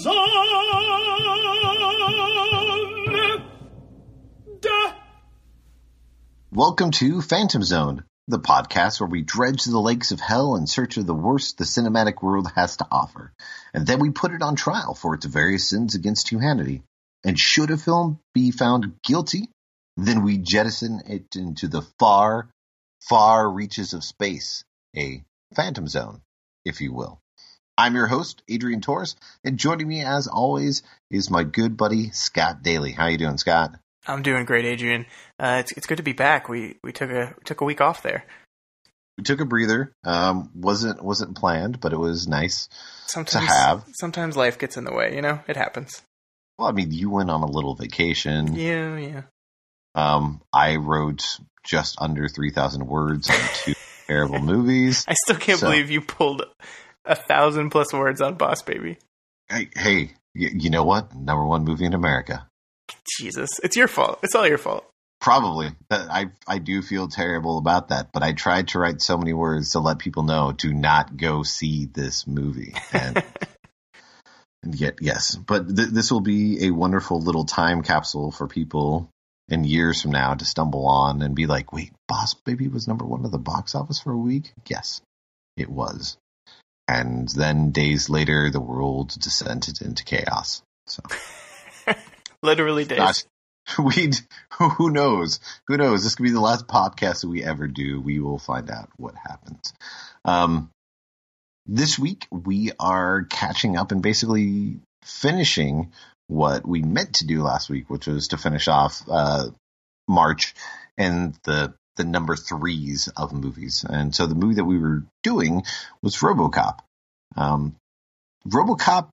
Zone. Welcome to Phantom Zone, the podcast where we dredge the lakes of hell in search of the worst the cinematic world has to offer, and then we put it on trial for its various sins against humanity. And should a film be found guilty, then we jettison it into the far, far reaches of space, a Phantom Zone, if you will. I'm your host, Adrian Torres, and joining me as always is my good buddy, Scott Daly. How you doing, Scott? I'm doing great, Adrian. It's good to be back. We took a week off there. We took a breather. Wasn't planned, but it was nice to have. Sometimes life gets in the way, it happens. Well, I mean, you went on a little vacation. Yeah. I wrote just under 3,000 words on 2 terrible movies. I still can't believe you pulled 1,000+ words on Boss Baby. Hey, you know what? #1 movie in America. Jesus, it's your fault. It's all your fault. Probably. I do feel terrible about that, but I tried to write so many words to let people know, do not go see this movie. And, and yet, yes. But this will be a wonderful little time capsule for people in years from now to stumble on and be like, wait, Boss Baby was #1 at the box office for a week? Yes, it was. And then days later, the world descended into chaos. So... Literally days. Who knows? Who knows? This could be the last podcast that we ever do. We will find out what happens. This week, we are catching up and basically finishing what we meant to do last week, which was to finish off March and the number 3s of movies. And so the movie that we were doing was Robocop. Robocop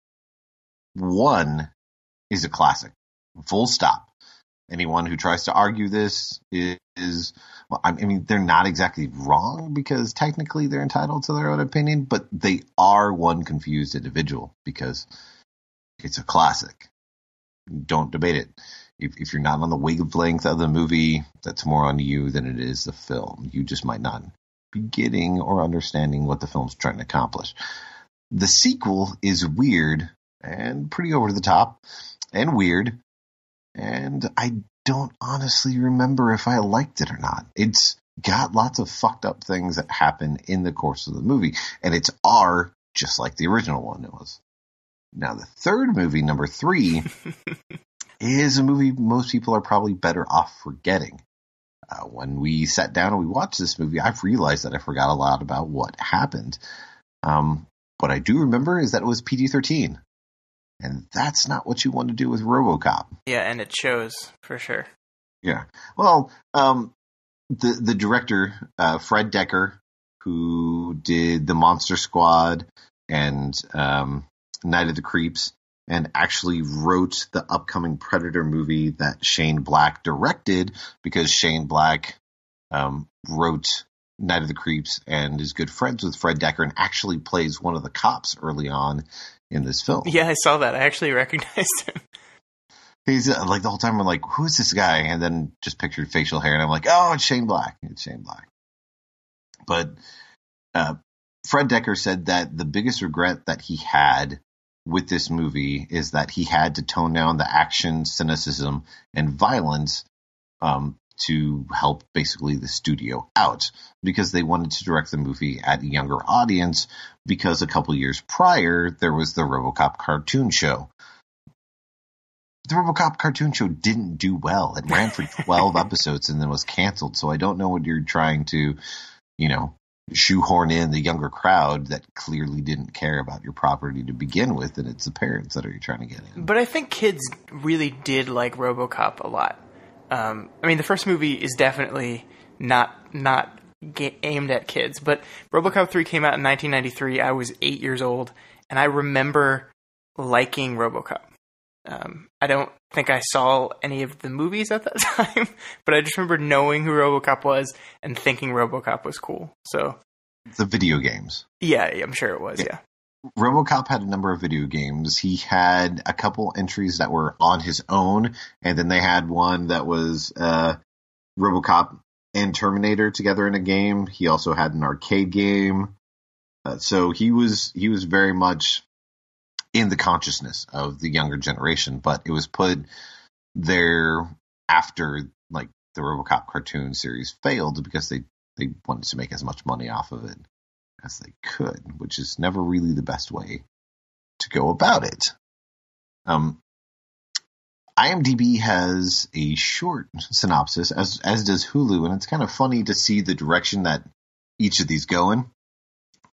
1 is a classic. Full stop. Anyone who tries to argue this is well, I mean, they're not exactly wrong because technically they're entitled to their own opinion, but they are one confused individual because it's a classic. Don't debate it. If you're not on the wavelength of the movie, that's more on you than it is the film. You just might not be getting or understanding what the film's trying to accomplish. The sequel is weird and pretty over the top and weird. And I don't honestly remember if I liked it or not. It's got lots of fucked up things that happen in the course of the movie. And it's R, just like the original one it was. Now, the third movie, number 3, is a movie most people are probably better off forgetting. When we sat down and we watched this movie, I've realized that I forgot a lot about what happened. What I do remember is that it was PG-13. And that's not what you want to do with Robocop. Yeah, and it shows, for sure. Yeah. Well, the director, Fred Dekker, who did The Monster Squad and Night of the Creeps, and actually wrote the upcoming Predator movie that Shane Black directed, because Shane Black wrote Night of the Creeps and is good friends with Fred Dekker and actually plays one of the cops early on in this film. Yeah, I saw that. I actually recognized him. He's like the whole time I'm like, who's this guy? And then just pictured facial hair and I'm like, oh, it's Shane Black. It's Shane Black. But Fred Dekker said that the biggest regret that he had with this movie is that he had to tone down the action, cynicism, and violence to help basically the studio out, because they wanted to direct the movie at a younger audience, because a couple years prior there was the Robocop cartoon show. The Robocop cartoon show didn't do well. It ran for 12 episodes and then was canceled. So I don't know what you're trying to, shoehorn in the younger crowd that clearly didn't care about your property to begin with, and it's the parents that are trying to get in. But I think kids really did like Robocop a lot. The first movie is definitely not aimed at kids, but Robocop 3 came out in 1993. I was 8 years old, and I remember liking Robocop. I don't think I saw any of the movies at that time, but I just remember knowing who RoboCop was and thinking RoboCop was cool. So the video games. Yeah, I'm sure it was, yeah. RoboCop had a number of video games. He had a couple entries that were on his own, and then they had one that was RoboCop and Terminator together in a game. He also had an arcade game. So he was very much in the consciousness of the younger generation, but it was put there after like the RoboCop cartoon series failed because they wanted to make as much money off of it as they could, which is never really the best way to go about it. IMDb has a short synopsis, as does Hulu, and it's kind of funny to see the direction that each of these go in.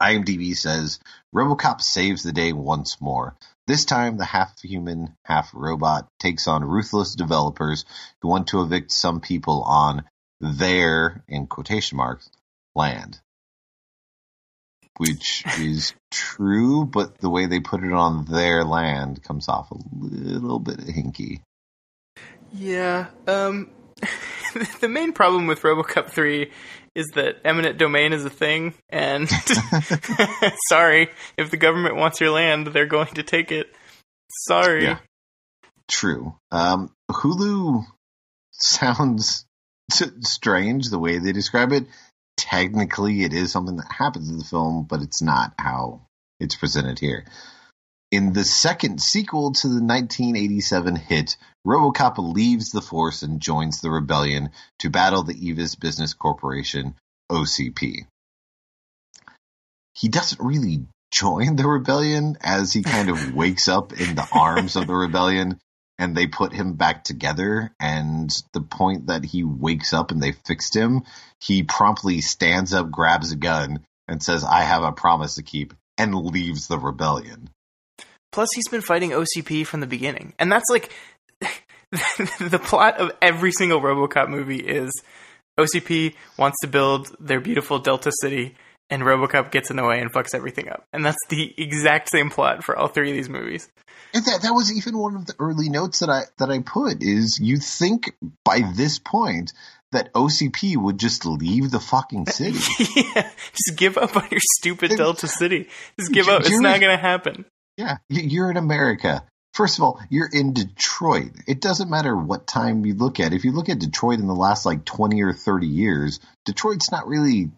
IMDb says, RoboCop saves the day once more. This time, the half-human, half-robot takes on ruthless developers who want to evict some people on their, in quotation marks, land. Which is true, but the way they put it on their land comes off a little bit hinky. Yeah, the main problem with RoboCop 3 is that eminent domain is a thing, and sorry, if the government wants your land, they're going to take it. Sorry. Yeah. True. Hulu sounds strange the way they describe it. Technically, it is something that happens in the film, but it's not how it's presented here. In the second sequel to the 1987 hit, RoboCop leaves the force and joins the rebellion to battle the Evis Business Corporation, OCP. He doesn't really join the rebellion, as he kind of wakes up in the arms of the rebellion, and they put him back together, and the point that he wakes up and they fixed him, he promptly stands up, grabs a gun, and says, I have a promise to keep, and leaves the rebellion. Plus, he's been fighting OCP from the beginning. And that's like, the plot of every single RoboCop movie is OCP wants to build their beautiful Delta City, and RoboCop gets in the way and fucks everything up. And that's the exact same plot for all three of these movies. And that was even one of the early notes that I put, is you think by this point that OCP would just leave the fucking city. Yeah, just give up on your stupid Delta City. Just give up. It's not going to happen. Yeah, you're in America. First of all, you're in Detroit. It doesn't matter what time you look at. If you look at Detroit in the last like 20 or 30 years, Detroit's not really,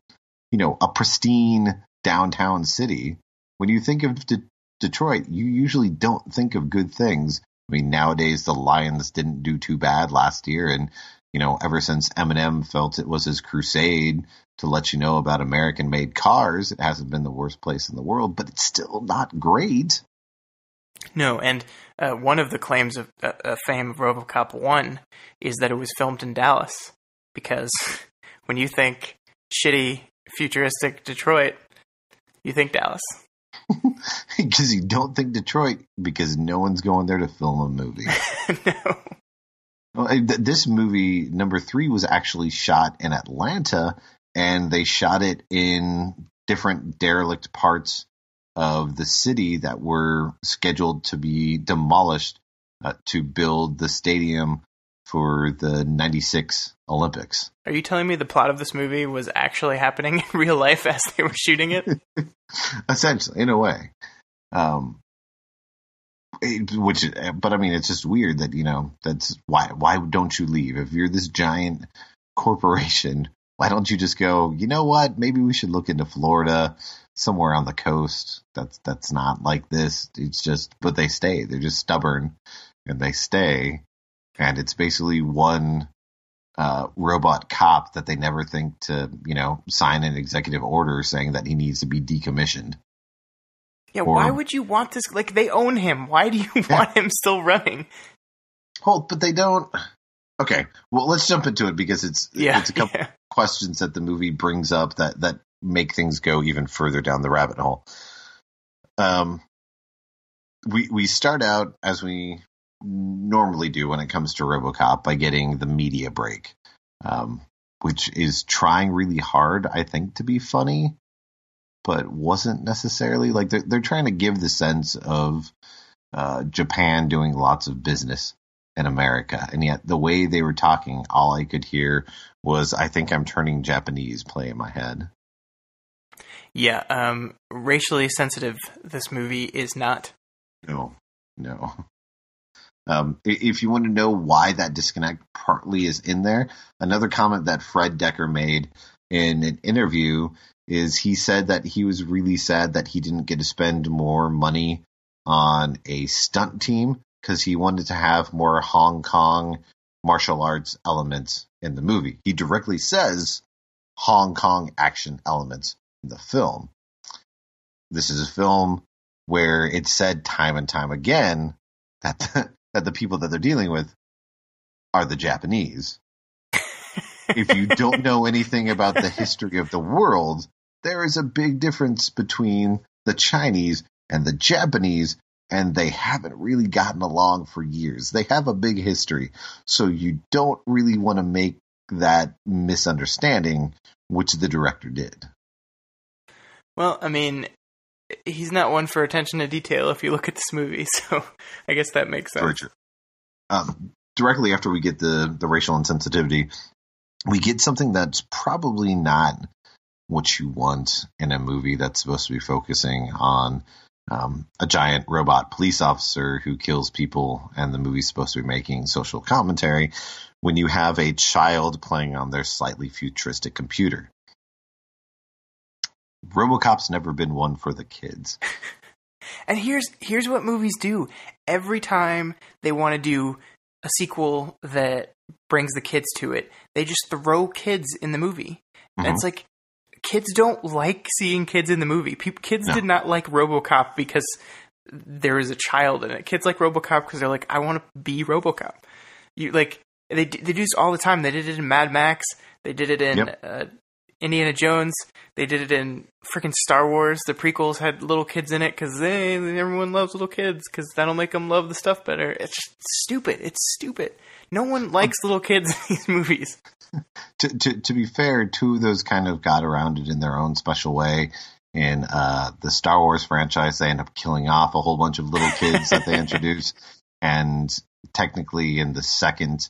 a pristine downtown city. When you think of Detroit, you usually don't think of good things. I mean, nowadays the Lions didn't do too bad last year, and ever since Eminem felt it was his crusade to let you know about American-made cars, it hasn't been the worst place in the world, but it's still not great. No, and one of the claims of fame of RoboCop 1 is that it was filmed in Dallas, because when you think shitty, futuristic Detroit, you think Dallas. Because you don't think Detroit, because no one's going there to film a movie. No. Well, this movie, number 3, was actually shot in Atlanta, and they shot it in different derelict parts of the city that were scheduled to be demolished to build the stadium for the 96 Olympics. Are you telling me the plot of this movie was actually happening in real life as they were shooting it? Essentially, in a way. But I mean, it's just weird that, that's why don't you leave? If you're this giant corporation, why don't you just go, you know what, maybe we should look into Florida, somewhere on the coast that's not like this. It's just, but they stay. They're just stubborn, and they stay. And it's basically one robot cop that they never think to, sign an executive order saying that he needs to be decommissioned. Yeah, why would you want this? Like, they own him. Why do you want him still running? Well, but they don't. Okay, well, let's jump into it, because it's a couple questions that the movie brings up that make things go even further down the rabbit hole. We start out, as we normally do when it comes to RoboCop, by getting the media break, which is trying really hard, I think, to be funny, but wasn't necessarily. Like, they're trying to give the sense of Japan doing lots of business in America, and yet the way they were talking, all I could hear was, I think I'm turning Japanese, play in my head. Yeah, racially sensitive this movie is not. No. If you want to know why that disconnect partly is in there, another comment that Fred Decker made in an interview is he said that he was really sad that he didn't get to spend more money on a stunt team because he wanted to have more Hong Kong martial arts elements in the movie. He directly says Hong Kong action elements in the film. This is a film where it's said time and time again that the people that they're dealing with are the Japanese. If you don't know anything about the history of the world, there is a big difference between the Chinese and the Japanese, and they haven't really gotten along for years. They have a big history, so you don't really want to make that misunderstanding, which the director did. Well, I mean, he's not one for attention to detail if you look at this movie, so I guess that makes sense. Directly after we get the racial insensitivity, we get something that's probably not what you want in a movie that's supposed to be focusing on a giant robot police officer who kills people, and the movie's supposed to be making social commentary when you have a child playing on their slightly futuristic computer. Robocop's never been one for the kids. And here's what movies do. Every time they want to do a sequel that brings the kids to it, they just throw kids in the movie. And it's like, kids don't like seeing kids in the movie. Kids did not like Robocop because there is a child in it. Kids like Robocop because they're like, I want to be Robocop. They do this all the time. They did it in Mad Max. They did it in Indiana Jones. They did it in freaking Star Wars. The prequels had little kids in it because everyone loves little kids because that'll make them love the stuff better. It's just stupid. It's stupid. No one likes little kids in these movies. To be fair, two of those kind of got around it in their own special way. In the Star Wars franchise, they end up killing off a whole bunch of little kids that they introduce. And technically in the second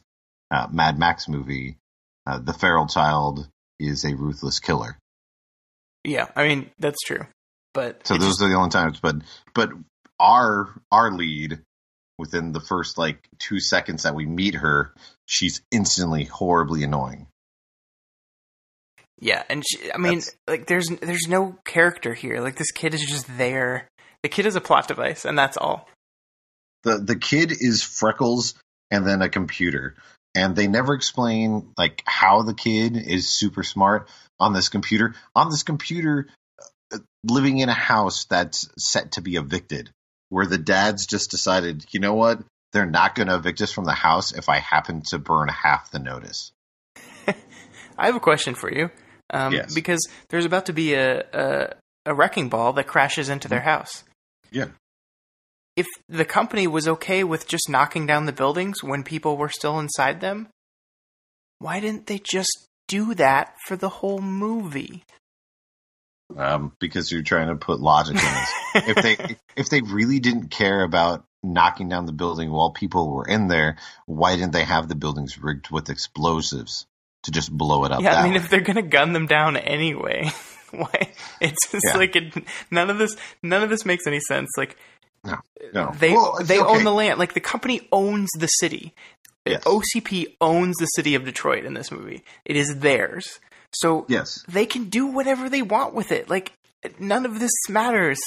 Mad Max movie, the feral child is a ruthless killer. Yeah, I mean, that's true. But so those are the only times. But our lead, within the first 2 seconds that we meet her, she's instantly horribly annoying. Yeah, and there's no character here. Like, this kid is just there. The kid is a plot device, and that's all. The kid is Freckles and then a computer. And they never explain how the kid is super smart on this computer. On this computer, living in a house that's set to be evicted, where the dad's just decided, you know what? They're not going to evict us from the house if I happen to burn half the notice. I have a question for you. Yes. Because there's about to be a wrecking ball that crashes into their house. Yeah. If the company was okay with just knocking down the buildings when people were still inside them, why didn't they just do that for the whole movie? Because you're trying to put logic in this. If they really didn't care about knocking down the building while people were in there, why didn't they have the buildings rigged with explosives to just blow it up? Yeah, I mean, if they're gonna gun them down anyway, why? It's just none of this makes any sense. No. They own the land. The company owns the city. Yes. OCP owns the city of Detroit in this movie. It is theirs. So they can do whatever they want with it. None of this matters.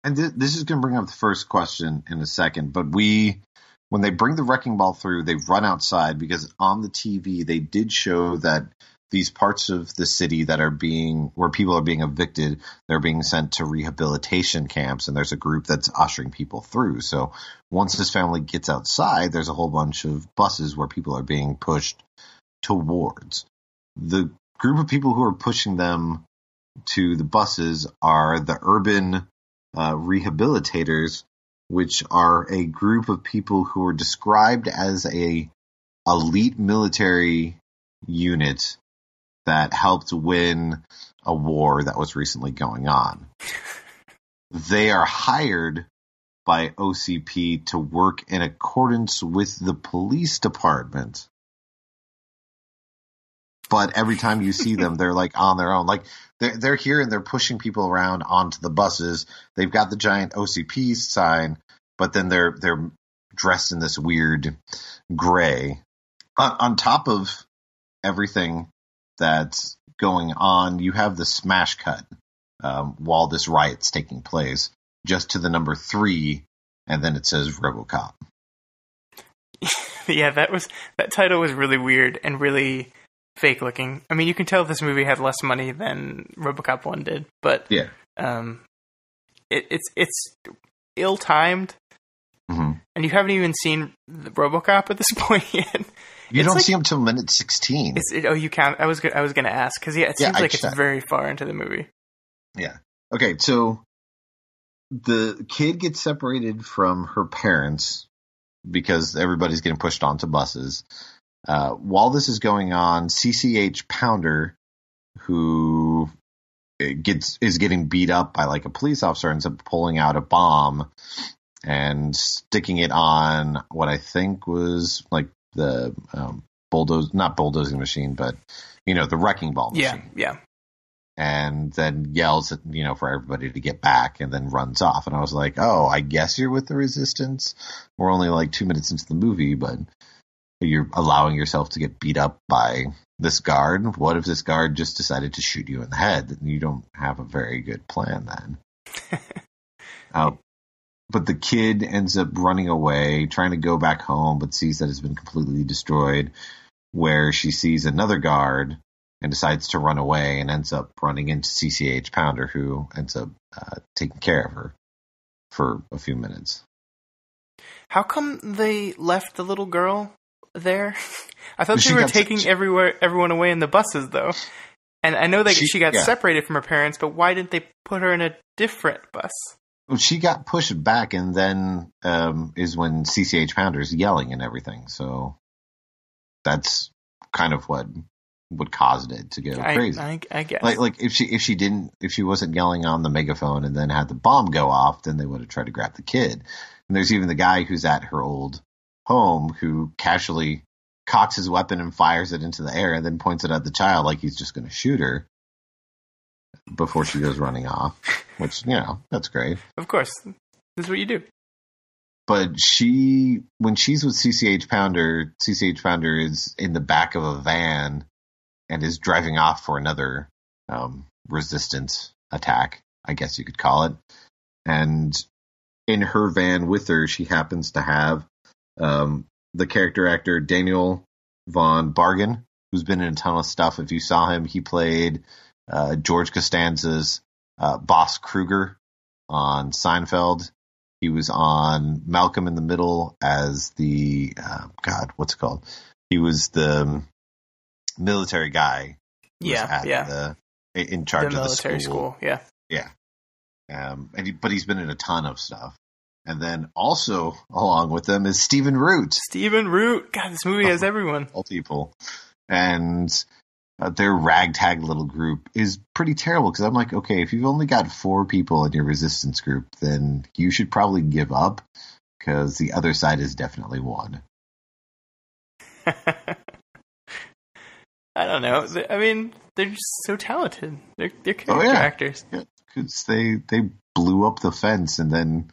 And this is going to bring up the first question in a second. But when they bring the wrecking ball through, they run outside because on the TV they did show that these parts of the city that are where people are being evicted, they're being sent to rehabilitation camps, and there's a group that's ushering people through. So once this family gets outside, there's a whole bunch of buses where people are being pushed towards. The group of people who are pushing them to the buses are the urban rehabilitators, which are a group of people who are described as a elite military unit that helped win a war that was recently going on. They are hired by OCP to work in accordance with the police department. But every time you see them, they're on their own. They're here and they're pushing people around onto the buses. They've got the giant OCP sign, but then they're dressed in this weird gray. On top of everything that's going on, you have the smash cut while this riot's taking place, just to the number 3 and then it says Robocop. Yeah, that title was really weird and really fake looking. I mean, you can tell this movie had less money than Robocop 1 did, but Yeah. It's ill timed, Mm-hmm. and you haven't even seen Robocop at this point yet. You don't see him till minute 16. You count? I was going to ask because it seems like it's very far into the movie. Yeah. Okay, so the kid gets separated from her parents because everybody's getting pushed onto buses. While this is going on, CCH Pounder, who is getting beat up by like a police officer, ends up pulling out a bomb and sticking it on what I think was like the not bulldozing machine, but the wrecking ball machine. Yeah. And then yells at, for everybody to get back, and then runs off. And I was like, oh, I guess you're with the resistance. We're only like 2 minutes into the movie, but you're allowing yourself to get beat up by this guard. What if this guard just decided to shoot you in the head? You don't have a very good plan then. But the kid ends up running away, trying to go back home, but sees that it's been completely destroyed, where she sees another guard and decides to run away and ends up running into CCH Pounder, who ends up taking care of her for a few minutes. How come they left the little girl there? I thought they were taking everyone away in the buses, though. And I know that she got separated from her parents, but why didn't they put her in a different bus? Well, she got pushed back, and then is when CCH Pounder is yelling and everything. So that's kind of what caused it to go crazy. I guess. Like if she wasn't yelling on the megaphone and then had the bomb go off, then they would have tried to grab the kid. And there's even the guy who's at her old home who casually cocks his weapon and fires it into the air and then points it at the child like he's just going to shoot her before she goes running off, which, that's great. Of course. This is what you do. But when she's with CCH Pounder is in the back of a van and is driving off for another resistance attack, I guess you could call it. And in her van with her, she happens to have the character actor Daniel von Bargen, who's been in a ton of stuff. If you saw him, he played George Costanza's Boss Kruger on Seinfeld. He was on Malcolm in the Middle as the what's it called? He was the military guy. In charge of the military school. Yeah. But he's been in a ton of stuff. And then also along with them is Stephen Root. God, this movie has everyone. All people. And their ragtag little group is pretty terrible, because I'm like, okay, if you've only got 4 people in your resistance group, then you should probably give up, because the other side is definitely one. I don't know. I mean, they're just so talented. They're character actors. Yeah, because they blew up the fence and then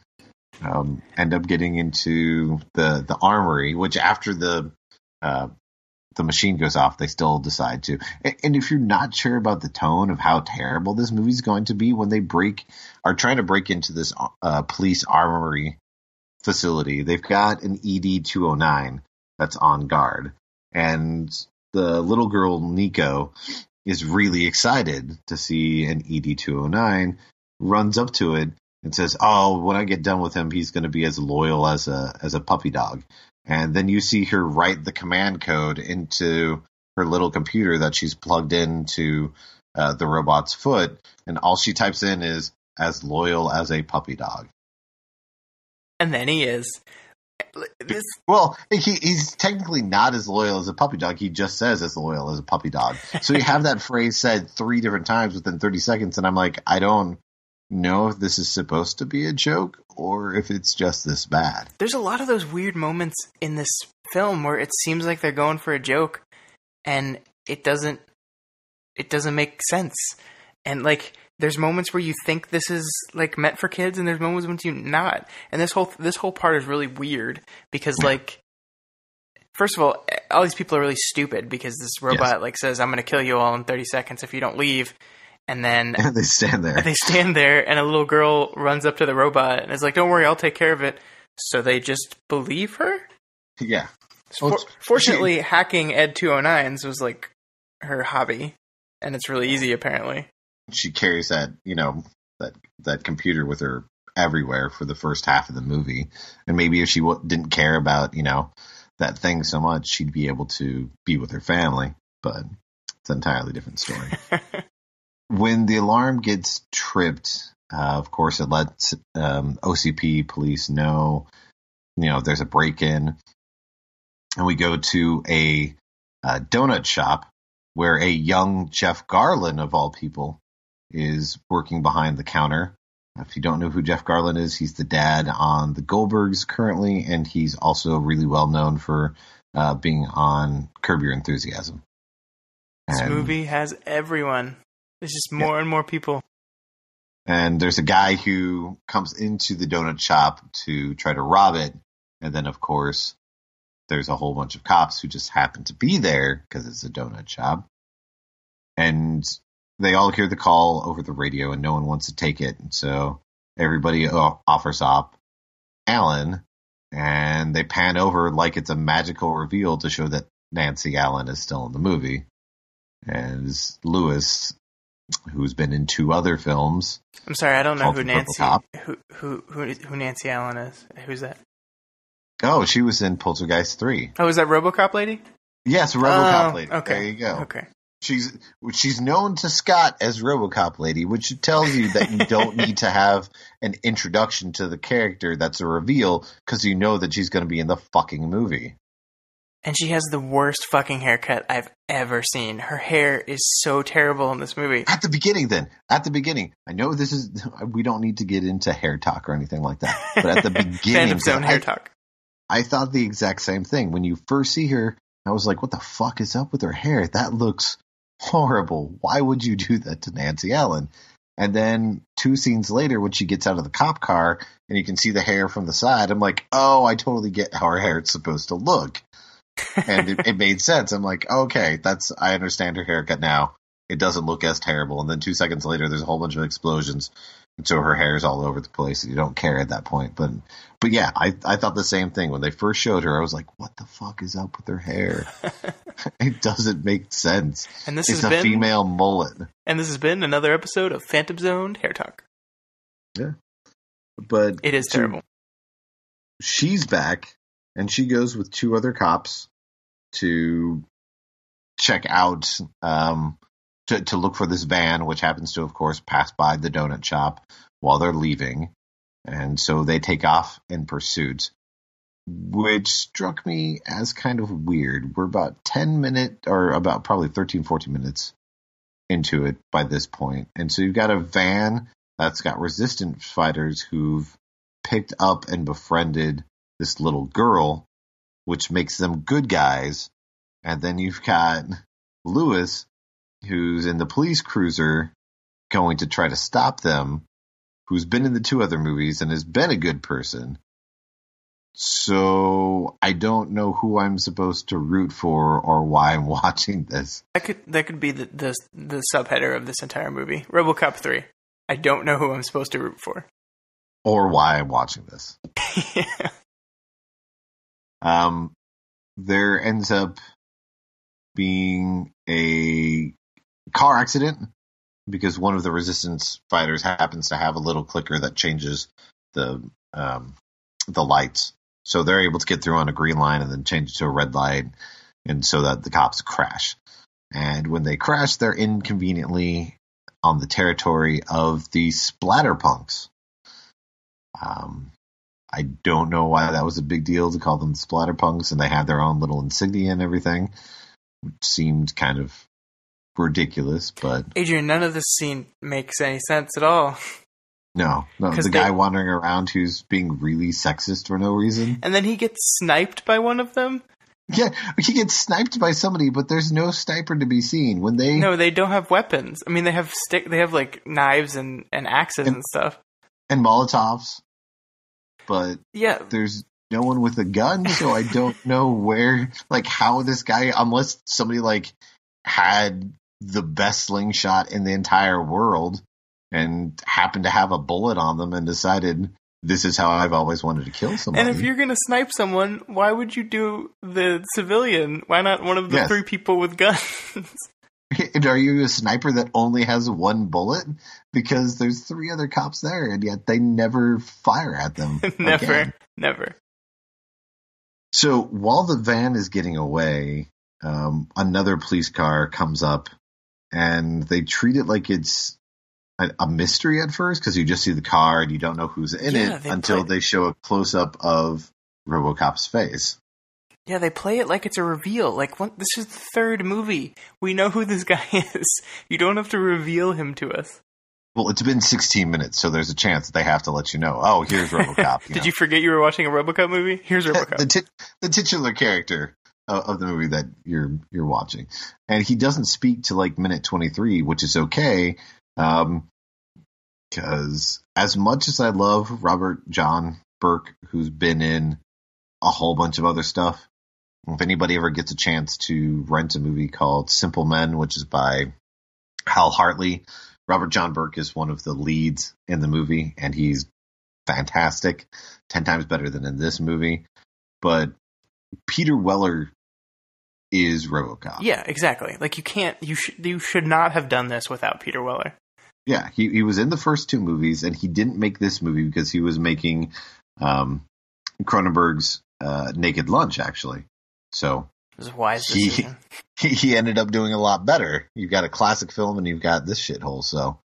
end up getting into the armory, which after the machine goes off, they still decide to. And if you're not sure about the tone of how terrible this movie's going to be when they are trying to break into this police armory facility, they've got an ED-209 that's on guard. And the little girl, Nico, is really excited to see an ED-209, runs up to it and says, oh, when I get done with him, he's going to be as loyal as a puppy dog. And then you see her write the command code into her little computer that she's plugged into the robot's foot. And all she types in is, as loyal as a puppy dog. And then he is. Well, he's technically not as loyal as a puppy dog. He just says as loyal as a puppy dog. So you have that phrase said 3 different times within 30 seconds. And I'm like, I don't know if this is supposed to be a joke or if it's just this bad. There's a lot of those weird moments in this film where it seems like they're going for a joke and it doesn't make sense. And like, there's moments where you think this is like meant for kids and there's moments when you're not. And this whole part is really weird because like, first of all these people are really stupid because this robot like says, I'm going to kill you all in 30 seconds if you don't leave. And then they stand there. And a little girl runs up to the robot and is like, don't worry, I'll take care of it. So they just believe her? Yeah. Fortunately, hacking Ed 209s was like her hobby, and it's really easy apparently. She carries that, that computer with her everywhere for the first half of the movie, and maybe if she didn't care about, that thing so much, she'd be able to be with her family, but it's an entirely different story. When the alarm gets tripped, of course, it lets OCP police know, there's a break-in. And we go to a donut shop where a young Jeff Garlin, of all people, is working behind the counter. If you don't know who Jeff Garlin is, he's the dad on The Goldbergs currently, and he's also really well known for being on Curb Your Enthusiasm. This movie has everyone. There's just more and more people. And there's a guy who comes into the donut shop to try to rob it. And then, of course, there's a whole bunch of cops who just happen to be there because it's a donut shop. And they all hear the call over the radio and no one wants to take it. And so everybody offers up Alan, and they pan over like it's a magical reveal to show that Nancy Allen is still in the movie. And Lewis, who's been in 2 other films. I'm sorry, I don't know who Nancy who Nancy Allen is. Who's that? Oh, she was in Poltergeist 3. Oh, is that Robocop lady? Yes, Robocop lady. Okay. There you go. Okay. She's known to Scott as Robocop lady, which tells you that you don't need to have an introduction to the character that's a reveal, because you know that she's going to be in the fucking movie. And she has the worst fucking haircut I've ever seen. Her hair is so terrible in this movie. At the beginning. I know we don't need to get into hair talk or anything like that. But at the beginning. Phantom Zone hair talk. I thought the exact same thing. When you first see her, I was like, what the fuck is up with her hair? That looks horrible. Why would you do that to Nancy Allen? And then 2 scenes later, when she gets out of the cop car and you can see the hair from the side, I'm like, oh, I totally get how her hair is supposed to look. And it made sense. I'm like, okay, I understand her haircut now. It doesn't look as terrible. And then 2 seconds later, there's a whole bunch of explosions. And so her hair's all over the place. You don't care at that point. But yeah, I thought the same thing. When they first showed her, I was like, what the fuck is up with her hair? It doesn't make sense. And it's a female mullet. And this has been another episode of Phantom Zone Hair Talk. Yeah. But it is terrible. She's back, and she goes with 2 other cops to check out, to look for this van, which happens to, of course, pass by the donut shop while they're leaving. And so they take off in pursuit, which struck me as kind of weird. We're about 10 minutes, or about probably 13, 14 minutes into it by this point. And so you've got a van that's got resistance fighters who've picked up and befriended this little girl, which makes them good guys. And then you've got Lewis, who's in the police cruiser, going to try to stop them, who's been in the 2 other movies and has been a good person. So I don't know who I'm supposed to root for or why I'm watching this. That could be the subheader of this entire movie. Robocop 3. I don't know who I'm supposed to root for. Or why I'm watching this. There ends up being a car accident because one of the resistance fighters happens to have a little clicker that changes the lights. So they're able to get through on a green line and then change it to a red light, and so that the cops crash. And when they crash, they're inconveniently on the territory of the splatterpunks. I don't know why that was a big deal to call them the splatterpunks, and they had their own little insignia and everything, which seemed kind of ridiculous. But Adrian, none of this scene makes any sense at all. No, the guy wandering around who's being really sexist for no reason. And then he gets sniped by one of them? Yeah, he gets sniped by somebody, but there's no sniper to be seen. No, they don't have weapons. I mean, they have like knives and axes and stuff. And Molotovs. But yeah, there's no one with a gun, so I don't know how this guy, unless somebody had the best slingshot in the entire world and happened to have a bullet on them and decided, this is how I've always wanted to kill somebody. And if you're going to snipe someone, why would you do the civilian? Why not one of the three people with guns? And are you a sniper that only has one bullet? Because there's three other cops there, and yet they never fire at them. Never. So while the van is getting away, another police car comes up, and they treat it like it's a mystery at first, because you just see the car and you don't know who's in it until they show a close-up of RoboCop's face. Yeah, they play it like it's a reveal. Like, this is the third movie. We know who this guy is. You don't have to reveal him to us. Well, it's been 16 minutes, so there's a chance that they have to let you know. Oh, here's RoboCop. Did you forget you were watching a RoboCop movie? Here's RoboCop. The titular character of the movie that you're watching, and he doesn't speak to like minute 23, which is okay, because as much as I love Robert John Burke, who's been in a whole bunch of other stuff. If anybody ever gets a chance to rent a movie called Simple Men, which is by Hal Hartley, Robert John Burke is one of the leads in the movie, and he's fantastic, 10 times better than in this movie. But Peter Weller is RoboCop. Yeah, exactly. Like you should not have done this without Peter Weller. Yeah, he was in the first two movies, and he didn't make this movie because he was making Cronenberg's Naked Lunch, actually. So it was a wise decision. He ended up doing a lot better. You've got a classic film and you've got this shithole. So,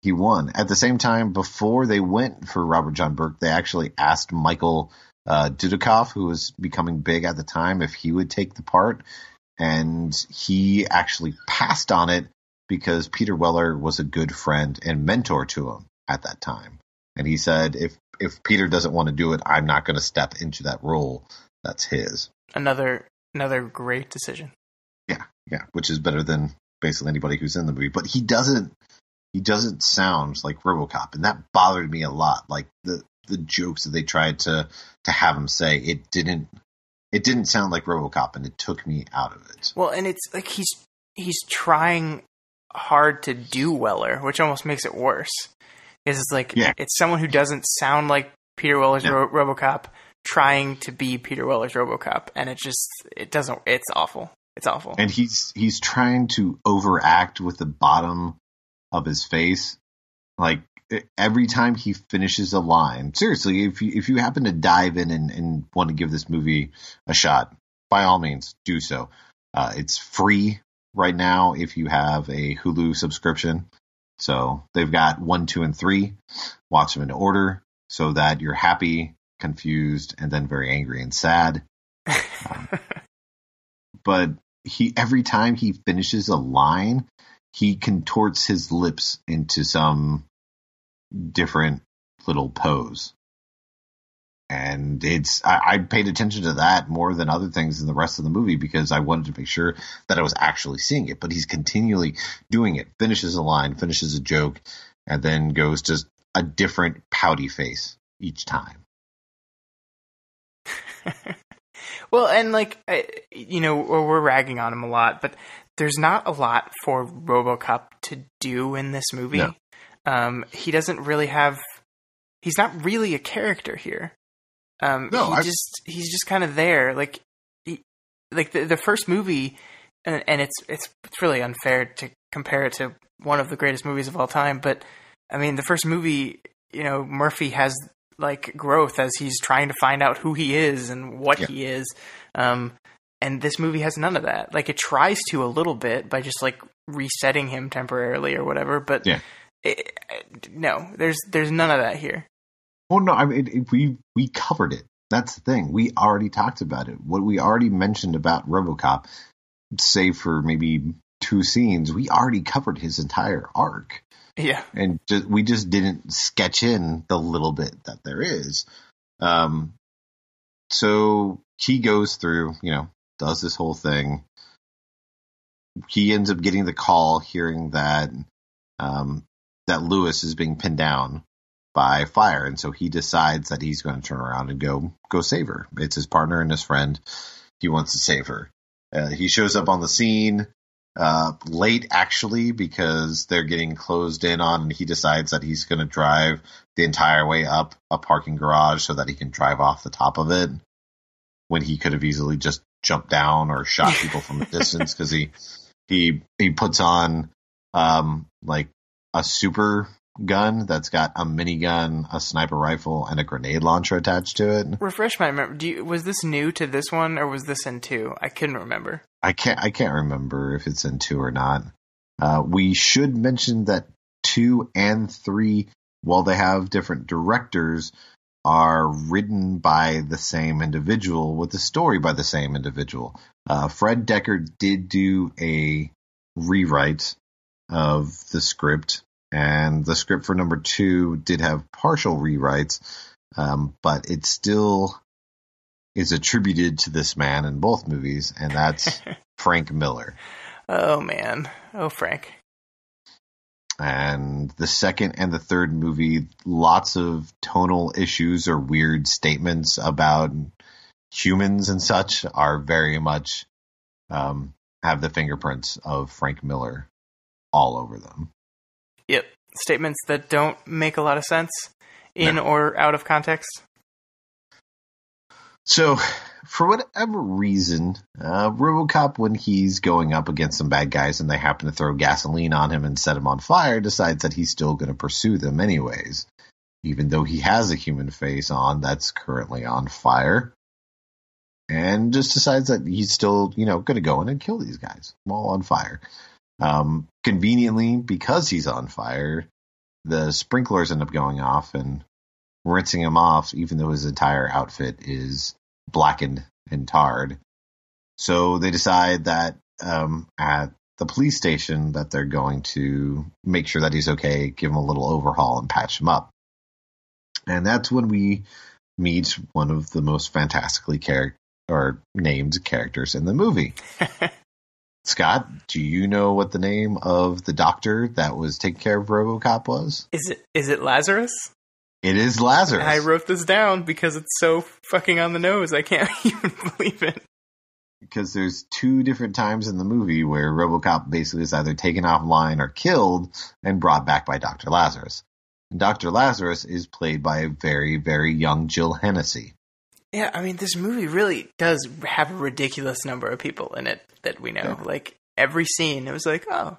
he won. At the same time, before they went for Robert John Burke, they actually asked Michael Dudikoff, who was becoming big at the time, if he would take the part. And he actually passed on it because Peter Weller was a good friend and mentor to him at that time. And he said, if Peter doesn't want to do it, I'm not going to step into that role. That's his. Another great decision. Yeah, which is better than basically anybody who's in the movie. But he doesn't sound like RoboCop, and that bothered me a lot. Like the jokes that they tried to have him say, it didn't sound like RoboCop, and it took me out of it. Well, and it's like he's trying hard to do Weller, which almost makes it worse. It's like it's someone who doesn't sound like Peter Weller's RoboCop trying to be Peter Weller's RoboCop, and it's awful. It's awful. And he's trying to overact with the bottom of his face. Like every time he finishes a line, seriously, if you happen to dive in and want to give this movie a shot, by all means do so. It's free right now if you have a Hulu subscription. So they've got 1, 2, and 3. Watch them in order so that you're happy, confused, and then very angry and sad. But every time he finishes a line, he contorts his lips into some different little pose. And I paid attention to that more than other things in the rest of the movie because I wanted to make sure that I was actually seeing it. But he's continually doing it, finishes a line, finishes a joke, and then goes to a different pouty face each time. Well, and we're ragging on him a lot, but there's not a lot for RoboCop to do in this movie. No. He doesn't really he's not really a character here. He's just kind of there. Like the first movie, and it's really unfair to compare it to one of the greatest movies of all time. But I mean, the first movie, Murphy has like growth as he's trying to find out who he is and what he is. And this movie has none of that. Like it tries to a little bit by just like resetting him temporarily or whatever. But no, there's none of that here. Well, no, I mean, we covered it. That's the thing. We already talked about it. What we already mentioned about RoboCop, save for maybe 2 scenes, we already covered his entire arc. Yeah. And we just didn't sketch in the little bit that there is. So he goes through, does this whole thing. He ends up getting the call, hearing that that Lewis is being pinned down by fire, and so he decides that he's going to turn around and go save her. It's his partner and his friend. He wants to save her. He shows up on the scene. late actually because they're getting closed in on, and he decides that he's going to drive the entire way up a parking garage so that he can drive off the top of it, when he could have easily just jumped down or shot people from a distance, because he puts on like a super gun that's got a minigun, a sniper rifle, and a grenade launcher attached to it. Refresh my memory. Was this new to this one, or was this in 2? I couldn't remember. I can't remember if it's in 2 or not. We should mention that 2 and 3, while they have different directors, are written by the same individual with the story by the same individual. Fred Decker did do a rewrite of the script, and the script for number 2 did have partial rewrites, but it still is attributed to this man in both movies, and that's Frank Miller. Oh, man. Oh, Frank. And the second and the third movie, lots of tonal issues or weird statements about humans and such are very much have the fingerprints of Frank Miller all over them. Yep. Statements that don't make a lot of sense in or out of context. So, for whatever reason, Robocop, when he's going up against some bad guys and they happen to throw gasoline on him and set him on fire, decides that he's still going to pursue them anyways, even though he has a human face on that's currently on fire, and just decides that he's still, going to go in and kill these guys while on fire. Conveniently, because he's on fire, the sprinklers end up going off and rinsing him off, even though his entire outfit is blackened and tarred. So they decide that at the police station that they're going to make sure that he's okay, give him a little overhaul, and patch him up. And that's when we meet one of the most fantastically named characters in the movie. Scott, do you know what the name of the doctor that was taking care of RoboCop was? Is it Lazarus? It is Lazarus. I wrote this down because it's so fucking on the nose. I can't even believe it. Because there's 2 different times in the movie where RoboCop basically is either taken offline or killed and brought back by Dr. Lazarus. And Dr. Lazarus is played by a very, very young Jill Hennessy. Yeah, I mean, this movie really does have a ridiculous number of people in it that we know. Yeah. Like, every scene, it was like, oh,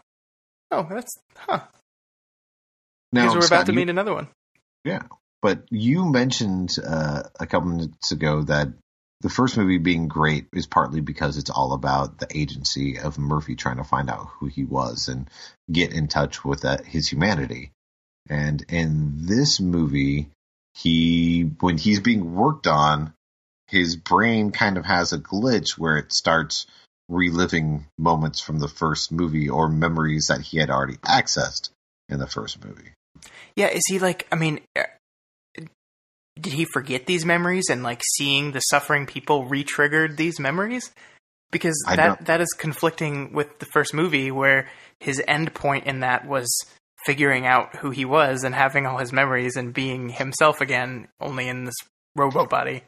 that's, huh. Now, because we're Scott, about to meet another one. Yeah, but you mentioned a couple minutes ago that the first movie being great is partly because it's all about the agency of Murphy trying to find out who he was and get in touch with his humanity. And in this movie, when he's being worked on, his brain kind of has a glitch where it starts reliving moments from the first movie or memories that he had already accessed in the first movie. Yeah, is he like, I mean, did he forget these memories and like seeing the suffering people re-triggered these memories? Because that is conflicting with the first movie where his end point in that was figuring out who he was and having all his memories and being himself again, only in this robo body.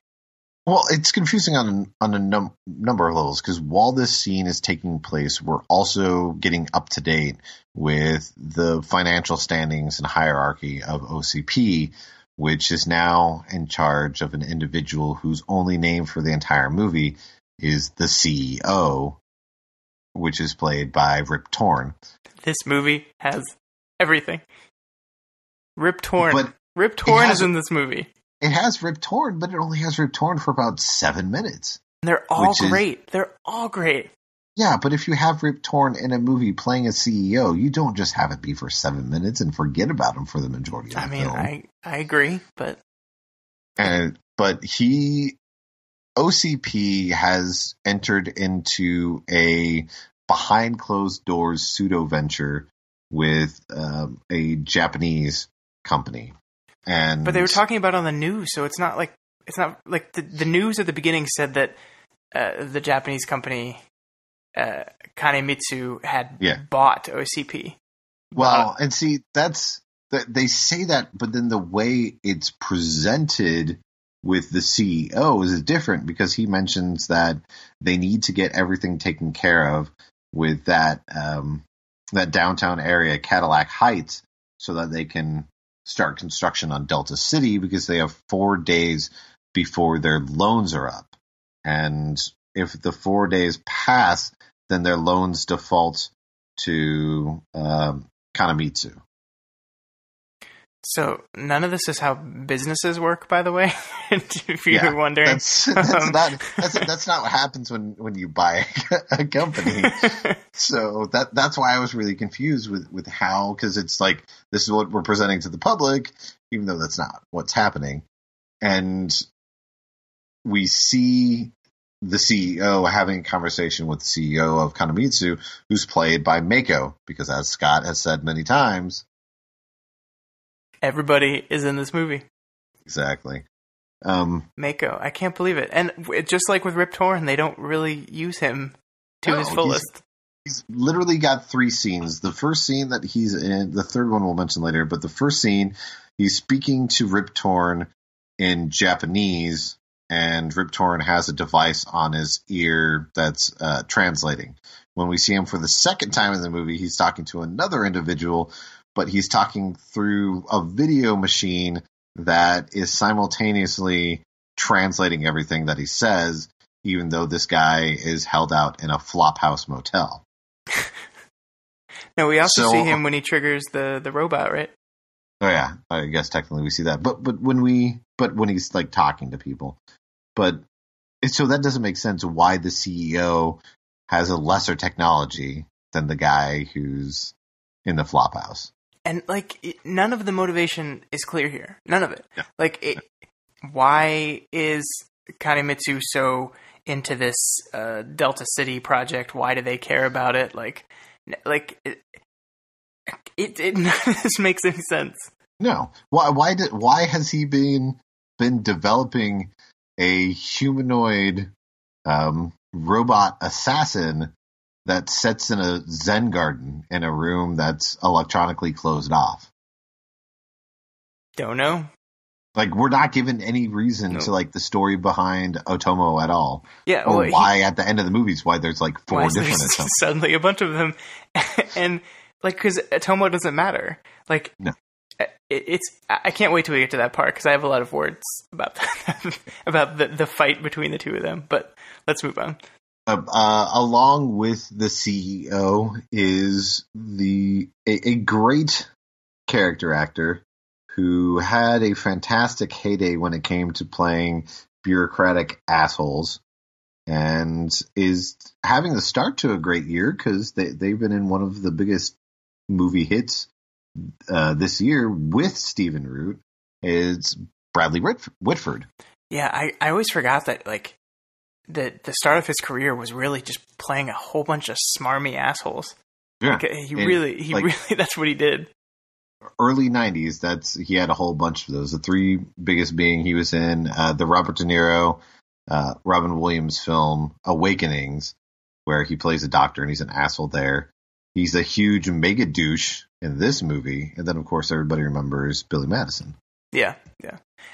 Well, it's confusing on a number of levels, because while this scene is taking place, we're also getting up to date with the financial standings and hierarchy of OCP, which is now in charge of an individual whose only name for the entire movie is the CEO, which is played by Rip Torn. This movie has everything. Rip Torn. Rip Torn is in this movie. It has Rip Torn, but it only has Rip Torn for about 7 minutes. They're all great. They're all great. Yeah, but if you have Rip Torn in a movie playing a CEO, you don't just have it be for 7 minutes and forget about him for the majority of the film. I mean, I agree, but... But OCP has entered into a behind closed doors pseudo venture with a Japanese company. But they were talking about it on the news, so it's not like the news at the beginning said that the Japanese company Kanemitsu had bought OCP. Well, and see, they say that, but then the way it's presented with the CEO is different, because he mentions that they need to get everything taken care of with that downtown area, Cadillac Heights, so that they can start construction on Delta City because they have 4 days before their loans are up. And if the 4 days pass, then their loans default to Kanemitsu. So none of this is how businesses work, by the way. If you were wondering, that's not what happens when you buy a company. So that's why I was really confused with how, because it's like, this is what we're presenting to the public, even though that's not what's happening. And we see the CEO having a conversation with the CEO of Kanemitsu, who's played by Mako, because as Scott has said many times, everybody is in this movie. Exactly. Mako, I can't believe it. And just like with Rip Torn, they don't really use him to his fullest. He's literally got 3 scenes. The first scene that he's in, the third one we'll mention later, but the first scene, he's speaking to Rip Torn in Japanese, and Rip Torn has a device on his ear that's translating. When we see him for the second time in the movie, he's talking to another individual, but he's talking through a video machine that is simultaneously translating everything that he says, even though this guy is held out in a flophouse motel. No, we also see him when he triggers the robot, right? Oh yeah, I guess technically we see that. But when he's like talking to people. But so that doesn't make sense why the CEO has a lesser technology than the guy who's in the flophouse. And, like, none of the motivation is clear here. None of it. Yeah. Like, why is Kanemitsu so into this Delta City project? Why do they care about it? None of this makes any sense. No. Why has he been developing a humanoid robot assassin that sits in a Zen garden in a room that's electronically closed off? Don't know. Like, we're not given any reason to, like, the story behind Otomo at all. Yeah. Or why at the end of the movies, why there's, like, 4 different Otomo. Suddenly a bunch of them. And, like, because Otomo doesn't matter. Like, no. I can't wait till we get to that part, because I have a lot of words about that, about the fight between the two of them. But let's move on. Along with the CEO is a great character actor who had a fantastic heyday when it came to playing bureaucratic assholes, and is having the start to a great year because they've been in one of the biggest movie hits this year with Stephen Root. Is Bradley Whitford. Yeah, I always forgot that, like, the start of his career was really just playing a whole bunch of smarmy assholes. Yeah, like, he really that's what he did. Early 90s, he had a whole bunch of those. The 3 biggest being he was in the Robert De Niro, Robin Williams film Awakenings, where he plays a doctor and he's an asshole there. He's a huge mega douche in this movie, and then of course everybody remembers Billy Madison. Yeah.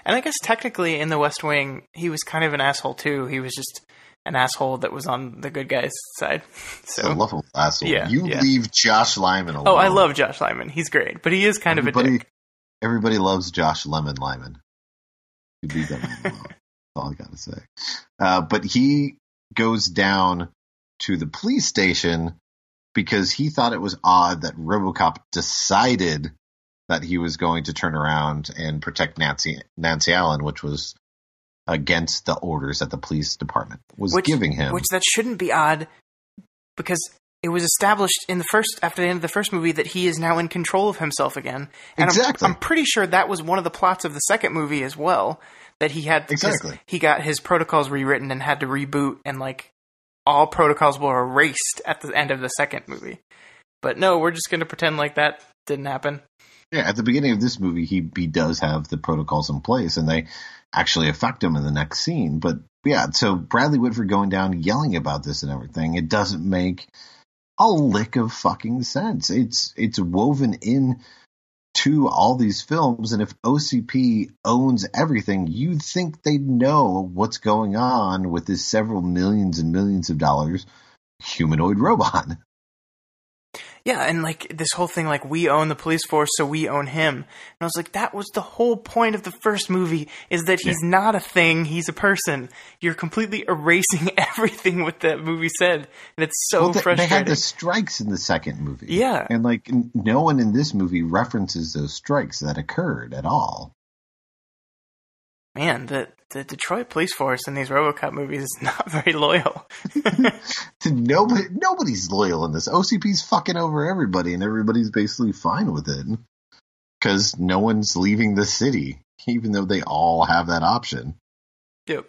And I guess technically in The West Wing, he was kind of an asshole too. He was just an asshole that was on the good guy's side. So a lovable asshole. Yeah, leave Josh Lyman alone. Oh, I love Josh Lyman. He's great, but he is kind of a dick. Everybody loves Josh Lyman. You leave that alone. That's all I gotta say. But he goes down to the police station because he thought it was odd that Robocop decided that he was going to turn around and protect Nancy Allen, which was against the orders that the police department was giving him. Which that shouldn't be odd, because it was established after the end of the first movie that he is now in control of himself again. And exactly. I'm pretty sure that was one of the plots of the second movie as well, that he had, exactly. He got his protocols rewritten and had to reboot, and like all protocols were erased at the end of the second movie. But no, we're just going to pretend like that didn't happen. Yeah, at the beginning of this movie, he does have the protocols in place, and they actually affect him in the next scene. But yeah, so Bradley Whitford going down yelling about this and everything, it doesn't make a lick of fucking sense. It's woven in to all these films, and if OCP owns everything, you'd think they'd know what's going on with this several millions and millions of dollars humanoid robot. Yeah, and like this whole thing, like we own the police force, so we own him. And I was like, that was the whole point of the first movie, is that he's not a thing, he's a person. You're completely erasing everything what that movie said, and it's so frustrating. They had the strikes in the second movie. Yeah. And like no one in this movie references those strikes that occurred at all. Man, the Detroit police force in these Robocop movies is not very loyal. Nobody's loyal in this. OCP's fucking over everybody, and everybody's basically fine with it. Because no one's leaving the city, even though they all have that option. Yep.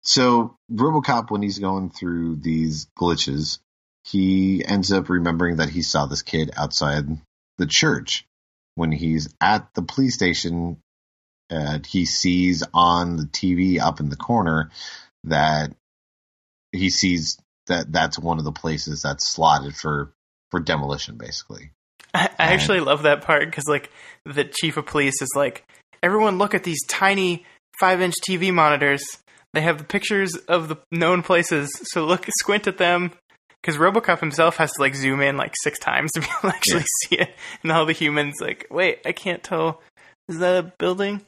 So Robocop, when he's going through these glitches, he ends up remembering that he saw this kid outside the church. When he's at the police station, he sees on the TV up in the corner that he sees that that's one of the places that's slotted for demolition, basically. I actually love that part because, like, the chief of police is like, everyone look at these tiny 5-inch TV monitors. They have the pictures of the known places, so squint at them. Because Robocop himself has to, like, zoom in, like, 6 times to be able to actually see it. And all the humans, like, wait, I can't tell. Is that a building?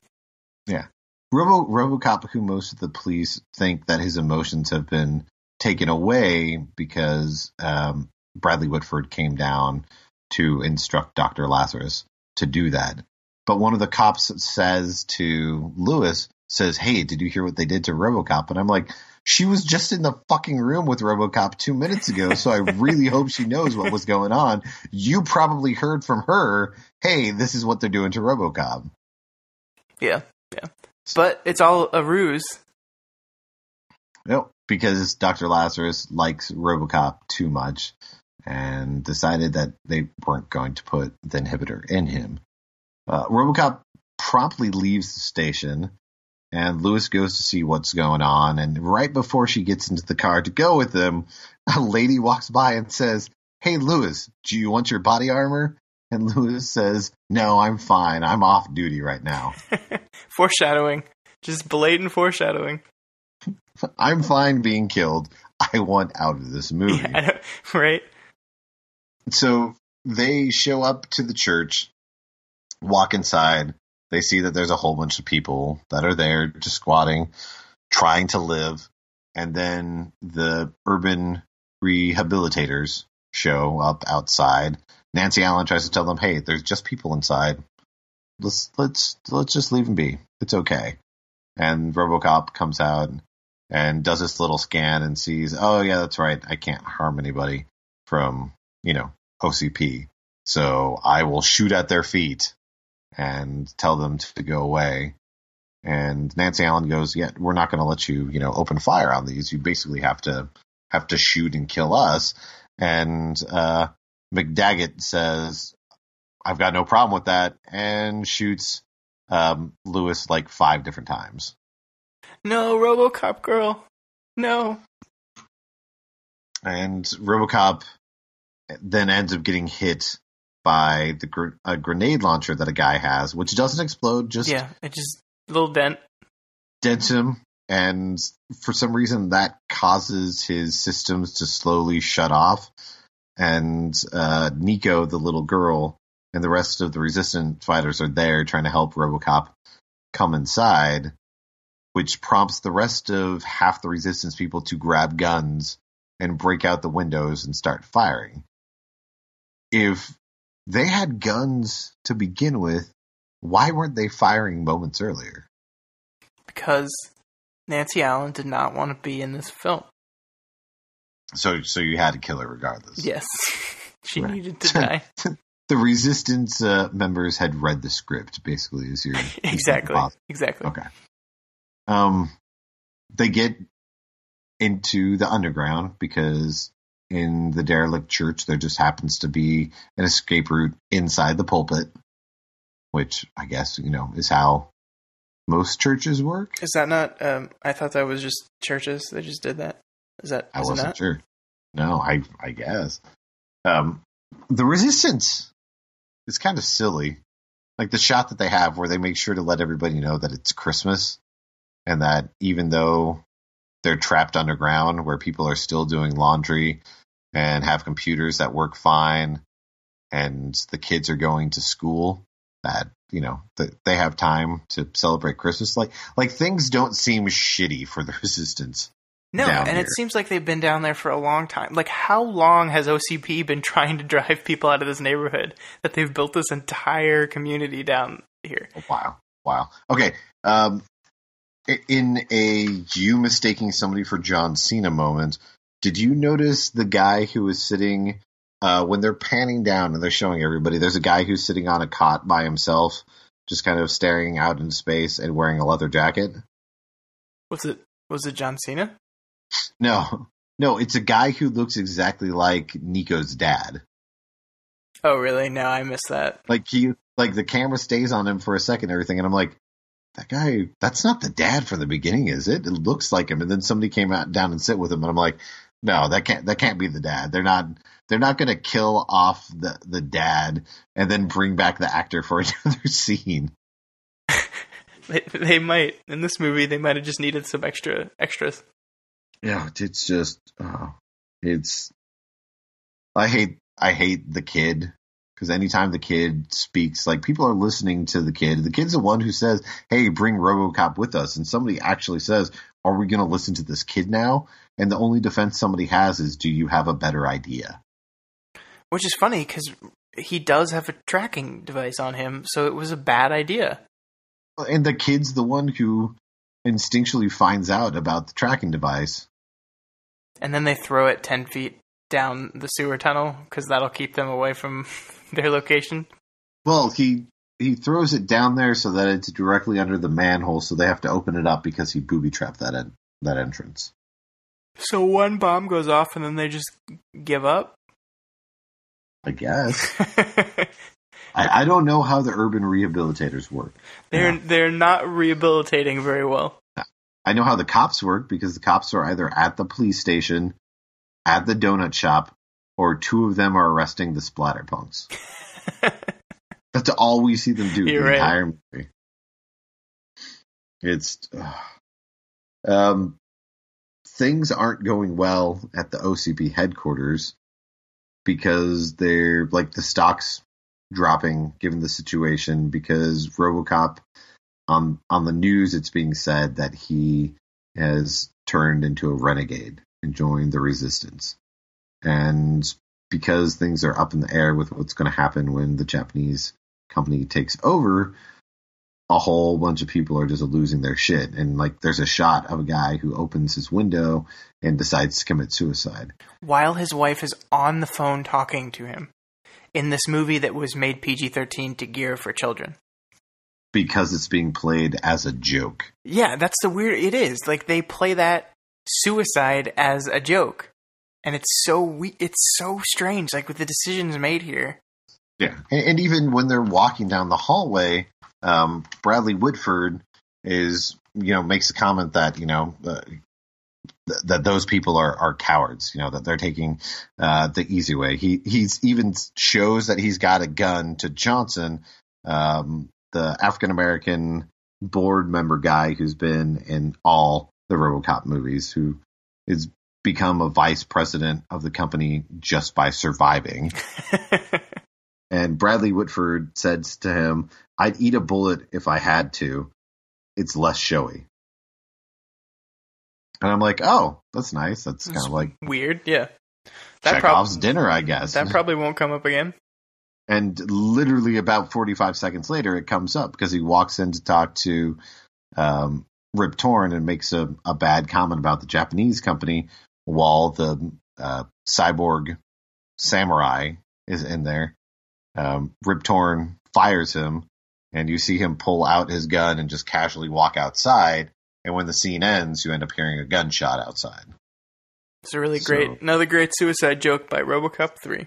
Yeah. Robocop, who most of the police think that his emotions have been taken away because Bradley Whitford came down to instruct Dr. Lazarus to do that. But one of the cops says to Lewis, hey, did you hear what they did to Robocop? And I'm like, she was just in the fucking room with Robocop 2 minutes ago, so I really hope she knows what was going on. You probably heard from her, hey, this is what they're doing to Robocop. Yeah. But it's all a ruse. Nope, because Dr. Lazarus likes Robocop too much and decided that they weren't going to put the inhibitor in him. Robocop promptly leaves the station, and Lewis goes to see what's going on, and right before she gets into the car to go with him, a lady walks by and says, hey, Lewis, do you want your body armor? And Lewis says, no, I'm fine. I'm off duty right now. Foreshadowing. Just blatant foreshadowing. I'm fine being killed. I want out of this movie. Yeah, right? So they show up to the church, walk inside. They see that there's a whole bunch of people that are there just squatting, trying to live. And then the urban rehabilitators show up outside. Nancy Allen tries to tell them, hey, there's just people inside. Let's just leave them be. It's okay. And Robocop comes out and does this little scan and sees, oh, yeah, that's right. I can't harm anybody from, OCP. So I will shoot at their feet and tell them to go away. And Nancy Allen goes, yeah, we're not going to let you, open fire on these. You basically have to shoot and kill us. And McDaggett says, I've got no problem with that, and shoots Lewis like 5 different times. No, Robocop girl. No. And Robocop then ends up getting hit by a grenade launcher that a guy has, which doesn't explode, it just a little dents him, and for some reason that causes his systems to slowly shut off. And Nico, the little girl, and the rest of the resistance fighters are there trying to help Robocop come inside, which prompts the rest of half the resistance people to grab guns and break out the windows and start firing. If they had guns to begin with, why weren't they firing moments earlier? Because Nancy Allen did not want to be in this film. So you had to kill her regardless. Yes. She needed to die. The resistance members had read the script, basically, is your exactly. Okay. They get into the underground because in the derelict church there just happens to be an escape route inside the pulpit, which I guess is how most churches work. Is that not? I thought that was just churches that just did that. Is that? I wasn't sure. No, I guess. The resistance is kind of silly. Like the shot that they have where they make sure to let everybody know that it's Christmas and that even though they're trapped underground where people are still doing laundry, and have computers that work fine, and the kids are going to school, that, that they have time to celebrate Christmas. Like things don't seem shitty for the Resistance. No, and here. It seems like they've been down there for a long time. Like, how long has OCP been trying to drive people out of this neighborhood that they've built this entire community down here? Wow. Okay. In a you mistaking somebody for John Cena moment, did you notice the guy who was sitting, when they're panning down and they're showing everybody, there's a guy who's sitting on a cot by himself, just kind of staring out into space and wearing a leather jacket? Was it John Cena? No, it's a guy who looks exactly like Nico's dad. Oh, really? No, I missed that. Like the camera stays on him for a second and everything, and I'm like, that guy, that's not the dad from the beginning, is it? It looks like him. And then somebody came down and sit with him, and I'm like, no, that can't be the dad. They're not going to kill off the dad and then bring back the actor for another scene. They might. In this movie, they might have just needed some extras. Yeah, it's just, I hate the kid, because anytime the kid speaks, like, people are listening to the kid. The kid's the one who says, hey, bring Robocop with us. And somebody actually says, are we going to listen to this kid now? And the only defense somebody has is, do you have a better idea? Which is funny, because he does have a tracking device on him, so it was a bad idea. And the kid's the one who instinctually finds out about the tracking device. And then they throw it 10 feet down the sewer tunnel, because that'll keep them away from their location. Well, he throws it down there so that it's directly under the manhole, so they have to open it up because he booby-trapped that entrance. So one bomb goes off and then they just give up? I guess. I don't know how the urban rehabilitators work. They're not rehabilitating very well. I know how the cops work, because the cops are either at the police station, at the donut shop, or two of them are arresting the splatterpunks. That's all we see them do the entire movie. It's things aren't going well at the OCP headquarters, because they're like, the stock's dropping given the situation, because Robocop, on the news, it's being said that he has turned into a renegade and joined the Resistance. And because things are up in the air with what's going to happen when the Japanese company takes over, a whole bunch of people are just losing their shit. And like, there's a shot of a guy who opens his window and decides to commit suicide while his wife is on the phone talking to him, in this movie that was made PG-13 to gear for children. Because it's being played as a joke. Yeah, that's the weird... It is. Like, they play that suicide as a joke. And it's so strange, like, with the decisions made here. Yeah. And even when they're walking down the hallway, Bradley Whitford makes a comment that, that those people are cowards, that they're taking the easy way. He's even shows that he's got a gun to Johnson, the African-American board member guy who's been in all the Robocop movies, who is become a vice president of the company just by surviving. And Bradley Whitford says to him, I'd eat a bullet if I had to. It's less showy. And I'm like, oh, that's nice. That's kind of like... weird, yeah. Chekhov's dinner, I guess. That probably won't come up again. And literally about 45 seconds later, it comes up, because he walks in to talk to Rip Torn and makes a bad comment about the Japanese company, while the cyborg samurai is in there. Rip Torn fires him, and you see him pull out his gun and just casually walk outside. And when the scene ends, you end up hearing a gunshot outside. It's a really another great suicide joke by Robocop 3.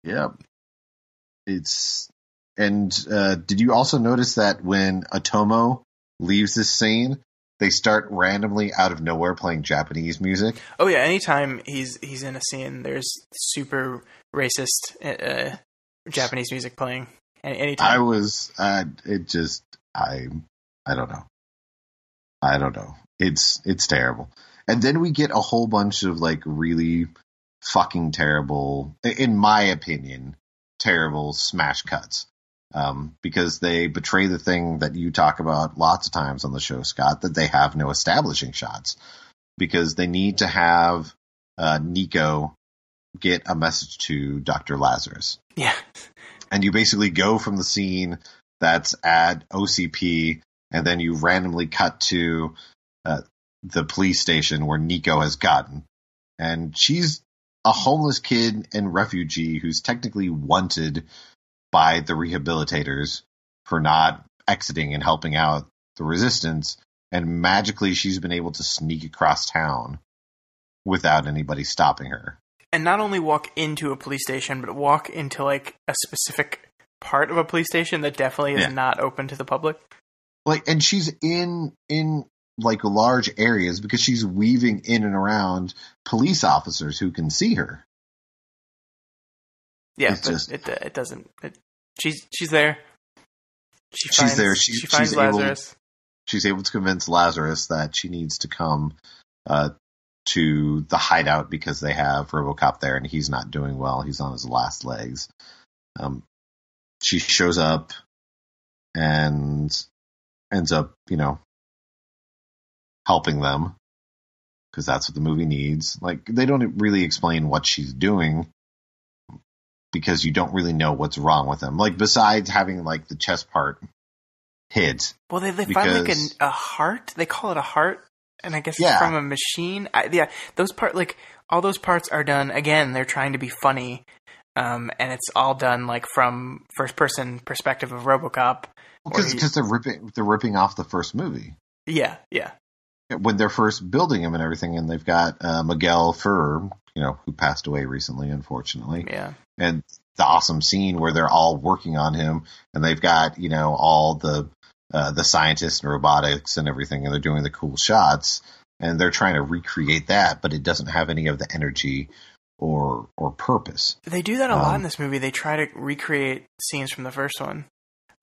Yep. Did you also notice that when Otomo leaves this scene, they start randomly out of nowhere playing Japanese music? Oh yeah, anytime he's in a scene, there's super racist Japanese music playing. Anytime. I don't know. It's terrible. And then we get a whole bunch of like really fucking terrible, in my opinion, terrible smash cuts. Because they betray the thing that you talk about lots of times on the show, Scott, that they have no establishing shots. Because they need to have Nico get a message to Dr. Lazarus. Yeah. And you basically go from the scene that's at OCP, and then you randomly cut to the police station where Nico has gotten. And she's a homeless kid and refugee who's technically wanted by the rehabilitators for not exiting and helping out the resistance. And magically she's been able to sneak across town without anybody stopping her. And not only walk into a police station, but walk into like a specific part of a police station that definitely is not open to the public. Like, and she's in like large areas because she's weaving in and around police officers who can see her. Yeah, it's but just, it doesn't. She's there. She's there. She finds Lazarus. She's able to convince Lazarus that she needs to come to the hideout because they have Robocop there and he's not doing well. He's on his last legs. She shows up and ends up, helping them because that's what the movie needs. Like, they don't really explain what she's doing because you don't really know what's wrong with him. Like, besides having like the chest part hit. Well, they find like a heart. They call it a heart. And I guess it's from a machine. Those all those parts are done. Again, they're trying to be funny. And it's all done like from first person perspective of Robocop. Because they're ripping off the first movie. Yeah. When they're first building him and everything, and they've got Miguel Ferrer, who passed away recently, unfortunately. Yeah. And the awesome scene where they're all working on him, and they've got, all the scientists and robotics and everything, and they're doing the cool shots, and they're trying to recreate that, but it doesn't have any of the energy or purpose. They do that a lot in this movie. They try to recreate scenes from the first one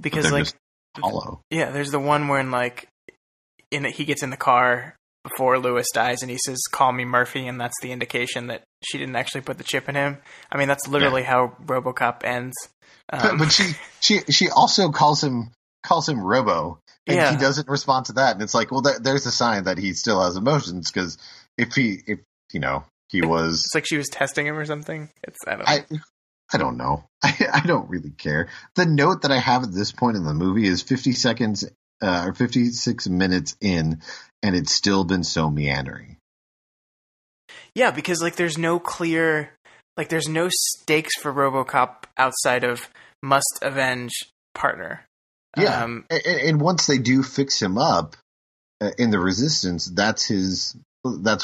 because like just hollow. Yeah, there's the one where he gets in the car before Lewis dies, and he says, "Call me Murphy," and that's the indication that she didn't actually put the chip in him. I mean, that's literally how RoboCop ends. But she also calls him Robo, and he doesn't respond to that. And it's like, well, there's a sign that he still has emotions, because if he was, it's like she was testing him or something. I don't know. I don't really care. The note that I have at this point in the movie is 50 seconds or 56 minutes in, and it's still been so meandering. Yeah, because there's no clear, there's no stakes for RoboCop outside of must avenge partner. Yeah, and once they do fix him up in the Resistance, that's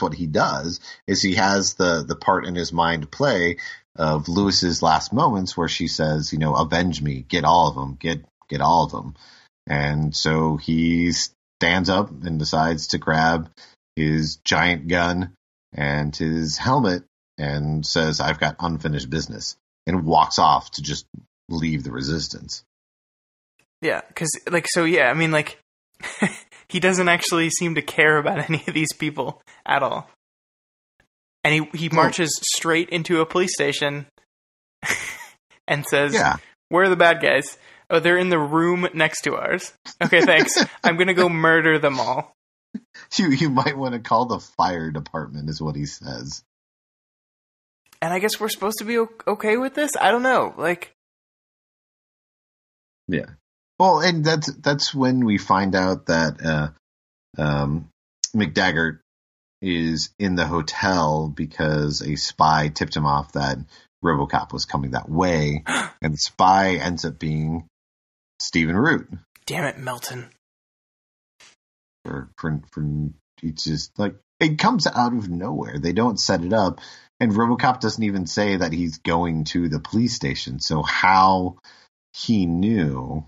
what he does. Is he has the part in his mind play of Lewis's last moments where she says, avenge me, get all of them, get all of them. And so he stands up and decides to grab his giant gun and his helmet and says, I've got unfinished business, and walks off to just leave the Resistance. Yeah, because, he doesn't actually seem to care about any of these people at all. And he marches straight into a police station and says, where are the bad guys? Oh, they're in the room next to ours. Okay, thanks. I'm going to go murder them all. You might want to call the fire department, is what he says. And I guess we're supposed to be okay with this? I don't know. Yeah. Well, and that's when we find out that McDaggart is in the hotel because a spy tipped him off that RoboCop was coming that way, and the spy ends up being Stephen Root. Damn it, Melton. It's just it comes out of nowhere. They don't set it up, and RoboCop doesn't even say that he's going to the police station. So how he knew?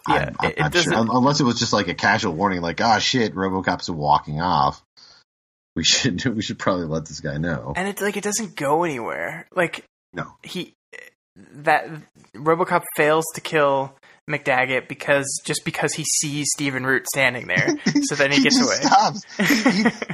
Yeah, I'm not sure. Unless it was just a casual warning, shit, RoboCop's walking off. We should probably let this guy know. And it's it doesn't go anywhere. No. RoboCop fails to kill McDaggett because he sees Stephen Root standing there. So then he gets away. Stops.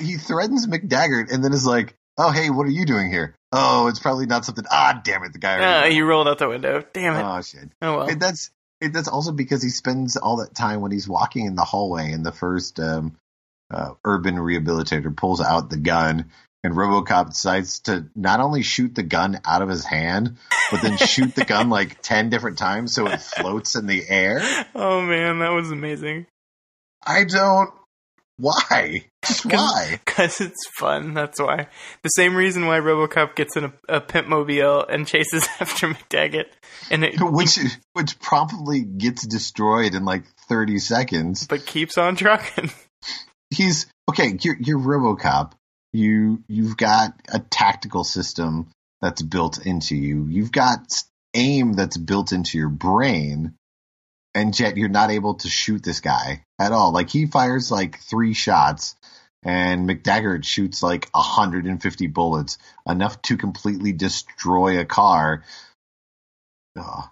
He threatens McDaggart and then is like, Oh, hey, what are you doing here? Oh, it's probably not something. Ah, damn it, the guy. He rolled out the window. Damn it. Oh shit. Oh well. And that's also because he spends all that time when he's walking in the hallway, and the first urban rehabilitator pulls out the gun, and RoboCop decides to not only shoot the gun out of his hand, but then shoot the gun like 10 different times so it floats in the air. Oh man, that was amazing. Why? Just why? Because it's fun, that's why. The same reason why RoboCop gets in a Pimp-mobile and chases after McDaggett. Which promptly gets destroyed in like 30 seconds. But keeps on trucking. You're RoboCop. You've got a tactical system that's built into you. You've got aim that's built into your brain. And yet you're not able to shoot this guy at all. Like, he fires like 3 shots, and McDaggett shoots like 150 bullets, enough to completely destroy a car. Ugh.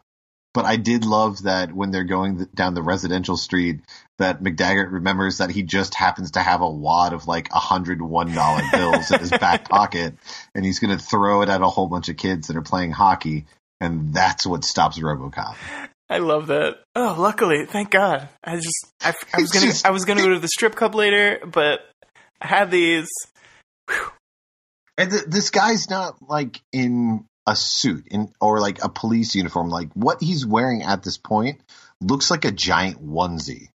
But I did love that when they're going down the residential street, that McDaggett remembers that he just happens to have a wad of like $101 bills in his back pocket, and he's going to throw it at a whole bunch of kids that are playing hockey, and that's what stops RoboCop. I love that. Oh, luckily, thank God. I was gonna go to the strip club later, but I had these. Whew. And this guy's not like in a suit or like a police uniform. Like, what he's wearing at this point looks like a giant onesie.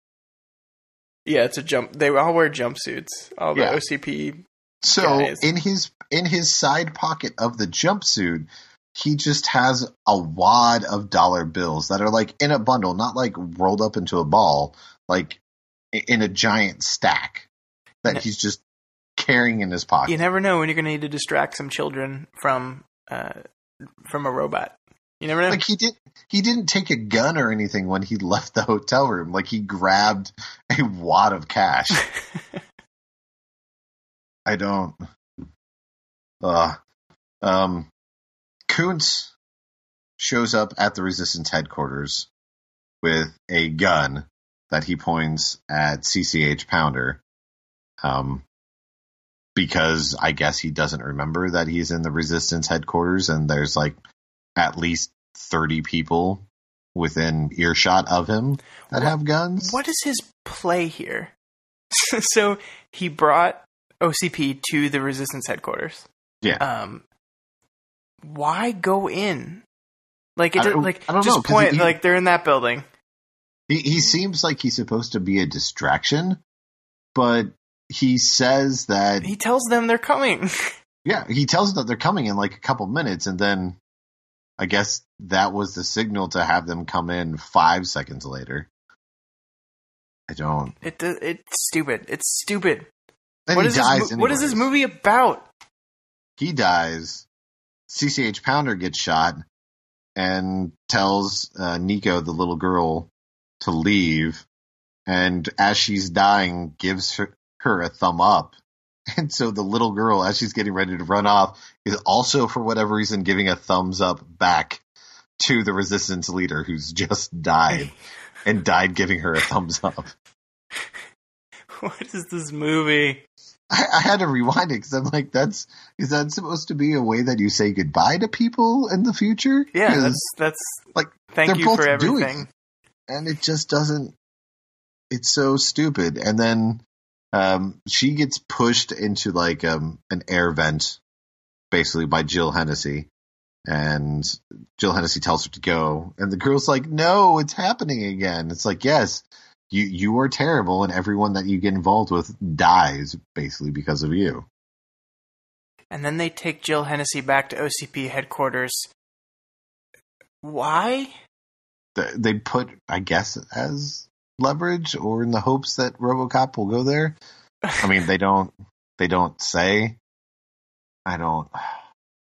Yeah, it's a jump. They all wear jumpsuits. All the OCP. So guys. in his side pocket of the jumpsuit, he just has a wad of dollar bills that are like in a bundle, not like rolled up into a ball, like in a giant stack that he's just carrying in his pocket. You never know when you're going to need to distract some children from a robot. You never know. Like, he didn't take a gun or anything when he left the hotel room. Like, he grabbed a wad of cash. I don't. Kuntz shows up at the Resistance headquarters with a gun that he points at CCH Pounder, because I guess he doesn't remember that he's in the Resistance headquarters, and there's like at least 30 people within earshot of him that have guns. What is his play here? So he brought OCP to the Resistance headquarters. Yeah. Why go in? Like, I don't just know, point. Like, they're in that building. He seems like he's supposed to be a distraction, but he says that he tells them they're coming. Yeah, he tells them that they're coming in like a couple minutes, and then I guess that was the signal to have them come in 5 seconds later. I don't. It's stupid. It's stupid. And what is this movie about? He dies. CCH Pounder gets shot and tells Nico, the little girl, to leave. And as she's dying, gives her a thumb up. And so the little girl, as she's getting ready to run off, is also, for whatever reason, giving a thumbs up back to the Resistance leader who's just died. And died giving her a thumbs up. What is this movie? I had to rewind it because I'm like, is that supposed to be a way that you say goodbye to people in the future? Yeah, that's like, thank you for everything. And it just doesn't, it's so stupid. And then she gets pushed into like an air vent, basically, by Jill Hennessy. And Jill Hennessy tells her to go. And the girl's like, no, it's happening again. It's like, yes, you are terrible, and everyone that you get involved with dies, basically, because of you. And then they take Jill Hennessy back to OCP headquarters. Why? They put, I guess, as leverage, or in the hopes that RoboCop will go there. I mean, they don't say. I don't.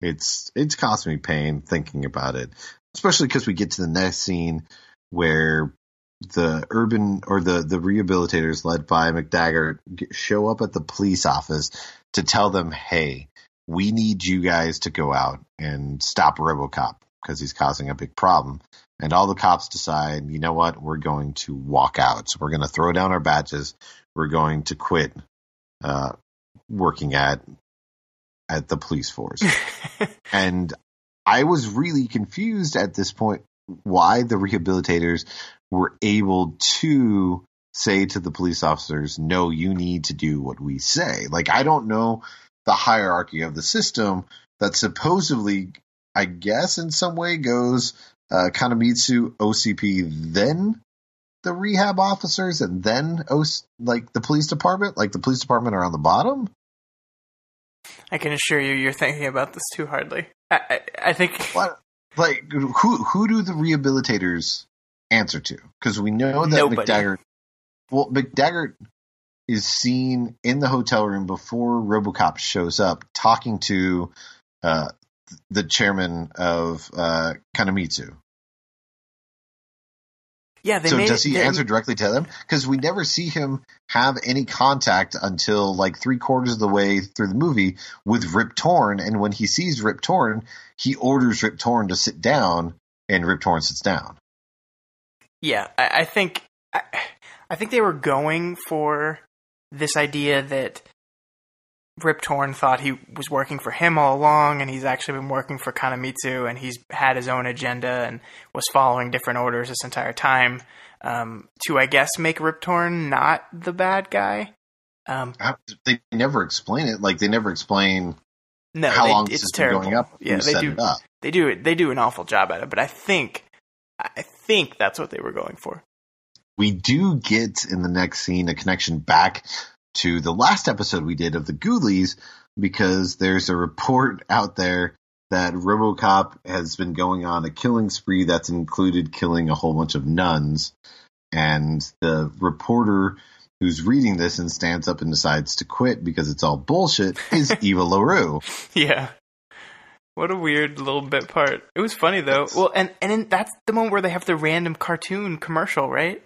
It's caused me pain thinking about it, especially because we get to the next scene where the rehabilitators led by McDaggett show up at the police office to tell them, hey, we need you guys to go out and stop RoboCop because he's causing a big problem. And all the cops decide, you know what, we're going to walk out. So we're going to throw down our badges. We're going to quit working at at the police force. And I was really confused at this point why the rehabilitators were able to say to the police officers, no, you need to do what we say. Like, I don't know the hierarchy of the system that supposedly, I guess, in some way goes Kanemitsu, OCP, then the rehab officers, and then the police department. Like, the police department are on the bottom. I can assure you, you're thinking about this too hardly. I think. What? Like, who do the rehabilitators answer to? Because we know that Nobody. McDaggart is seen in the hotel room before Robocop shows up, talking to the chairman of Kanemitsu. Yeah, does he answer directly to them? Because we never see him have any contact until like 3/4 of the way through the movie with Rip Torn, and when he sees Rip Torn, he orders Rip Torn to sit down, and Rip Torn sits down. Yeah, I think they were going for this idea that Rip Torn thought he was working for him all along, and he's actually been working for Kanemitsu, and he's had his own agenda and was following different orders this entire time to, I guess, make Rip Torn not the bad guy. They never explain it. Like, they never explain no, how long this it's has terrible. been going up. Yeah, they do. It up. They do an awful job at it, but I think that's what they were going for. We do get in the next scene a connection back to the last episode we did of the Ghoulies, because there's a report out there that Robocop has been going on a killing spree that's included killing a whole bunch of nuns. And the reporter who's reading this and stands up and decides to quit because it's all bullshit is Eva LaRue. Yeah. What a weird little bit part. It was funny, though. Well, and that's the moment where they have the random cartoon commercial, right?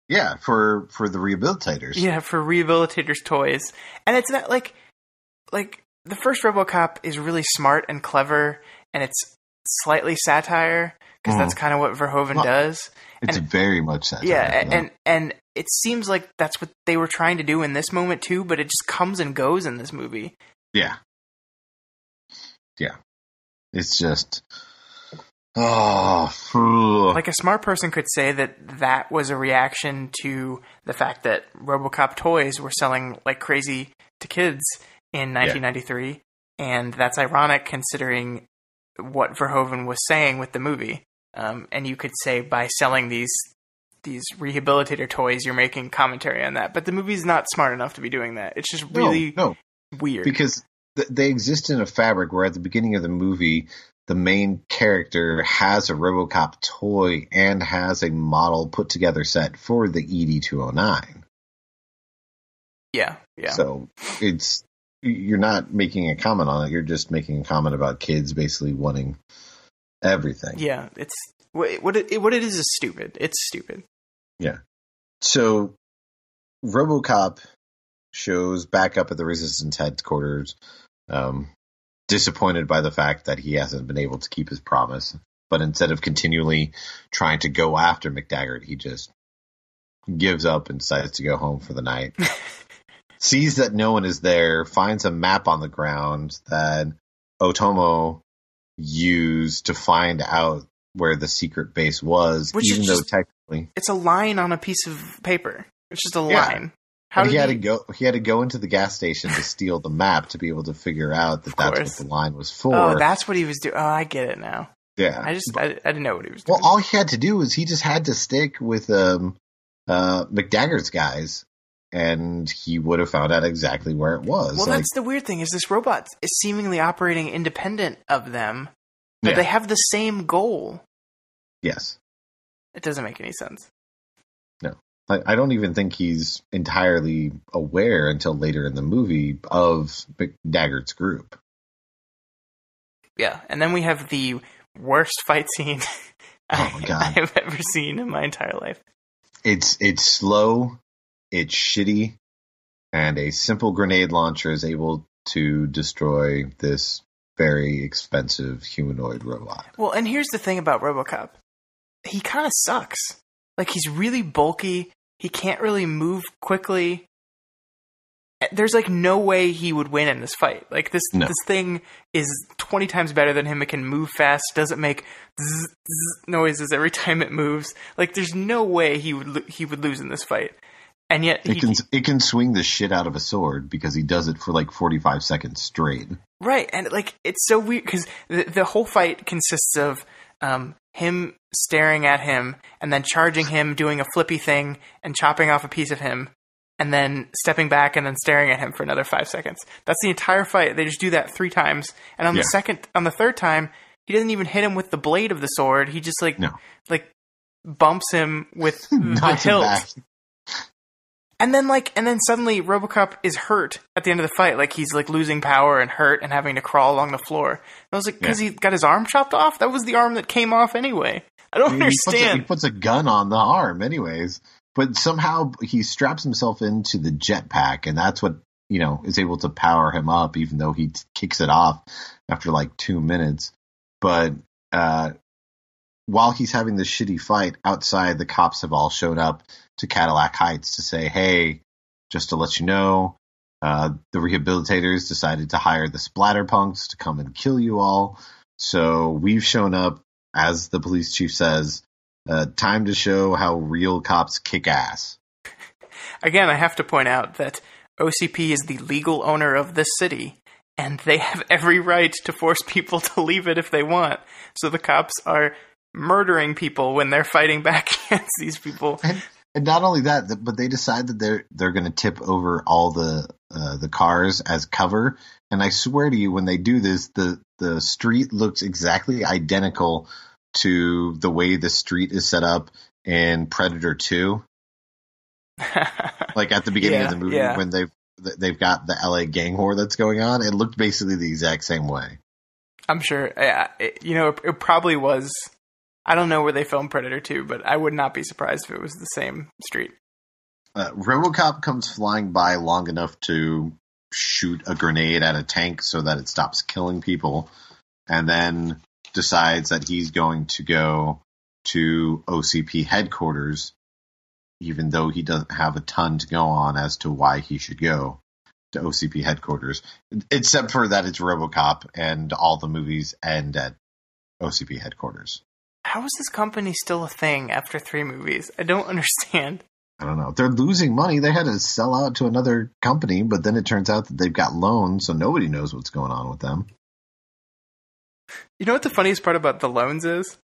Yeah, for the rehabilitators. Yeah, for rehabilitators' toys. And it's not like the first Robocop is really smart and clever, and it's slightly satire, because that's kind of what Verhoeven does. It's very much satire. Yeah, and it seems like that's what they were trying to do in this moment, too, but it just comes and goes in this movie. Yeah. Yeah. It's just... Oh, like a smart person could say that was a reaction to the fact that RoboCop toys were selling like crazy to kids in 1993, and that's ironic considering what Verhoeven was saying with the movie. And you could say by selling these rehabilitator toys, you're making commentary on that. But the movie's not smart enough to be doing that. It's just really weird. Because they exist in a fabric where at the beginning of the movie, the main character has a RoboCop toy and has a model put together set for the ED-209. Yeah. So you're not making a comment on it. You're just making a comment about kids basically wanting everything. Yeah, it's what it is stupid. It's stupid. Yeah. So RoboCop shows back up at the Resistance headquarters, disappointed by the fact that he hasn't been able to keep his promise. But instead of continually trying to go after McDaggart, he just gives up and decides to go home for the night. Sees that no one is there, finds a map on the ground that Otomo used to find out where the secret base was, even though technically... It's a line on a piece of paper. It's just a line. He had to go into the gas station to steal the map to be able to figure out that that's what the line was for. Oh, that's what he was doing. Oh, I get it now. Yeah. I didn't know what he was doing. Well, all he had to do was he just had to stick with McDaggart's guys, and he would have found out exactly where it was. Well, that's the weird thing, is this robot is seemingly operating independent of them, but they have the same goal. Yes. It doesn't make any sense. No. I don't even think he's entirely aware until later in the movie of McDaggart's group. Yeah, and then we have the worst fight scene I have ever seen in my entire life. It's slow, it's shitty, and a simple grenade launcher is able to destroy this very expensive humanoid robot. Well, and here's the thing about RoboCop. He kind of sucks. Like, he's really bulky. He can't really move quickly. there's like no way he would win in this fight. Like this thing is 20 times better than him. It can move fast, doesn't make zzz, zzz noises every time it moves. Like there's no way he would lose in this fight. And yet it can swing the shit out of a sword because he does it for like 45 seconds straight. Right, and like it's so weird because the whole fight consists of him staring at him and then charging him, doing a flippy thing and chopping off a piece of him, and then stepping back and then staring at him for another 5 seconds. That's the entire fight. They just do that 3 times, and on the third time, he doesn't even hit him with the blade of the sword. He just like bumps him with the hilt. And then suddenly Robocop is hurt at the end of the fight. Like he's like losing power and hurt and having to crawl along the floor. And I was like, because he got his arm chopped off? That was the arm that came off anyway. I don't understand. He puts a gun on the arm anyways. But somehow he straps himself into the jetpack, and that's what, is able to power him up, even though he kicks it off after like 2 minutes. But while he's having this shitty fight outside, the cops have all showed up to Cadillac Heights to say, hey, just to let you know, the rehabilitators decided to hire the splatterpunks to come and kill you all. So we've shown up, as the police chief says, time to show how real cops kick ass. Again, I have to point out that OCP is the legal owner of this city, and they have every right to force people to leave it if they want. So the cops are murdering people when they're fighting back against these people. And not only that, but they decide that they're going to tip over all the cars as cover. And I swear to you, when they do this, the street looks exactly identical to the way the street is set up in Predator 2. Like at the beginning of the movie when they've got the LA gang war that's going on, it looked basically the exact same way. I'm sure. It probably was. I don't know where they filmed Predator 2, but I would not be surprised if it was the same street. Robocop comes flying by long enough to shoot a grenade at a tank so that it stops killing people, and then decides that he's going to go to OCP headquarters, even though he doesn't have a ton to go on as to why he should go to OCP headquarters, except for that it's Robocop and all the movies end at OCP headquarters. How is this company still a thing after 3 movies? I don't understand. I don't know. They're losing money. They had to sell out to another company, but then it turns out that they've got loans, so nobody knows what's going on with them. You know what the funniest part about the loans is?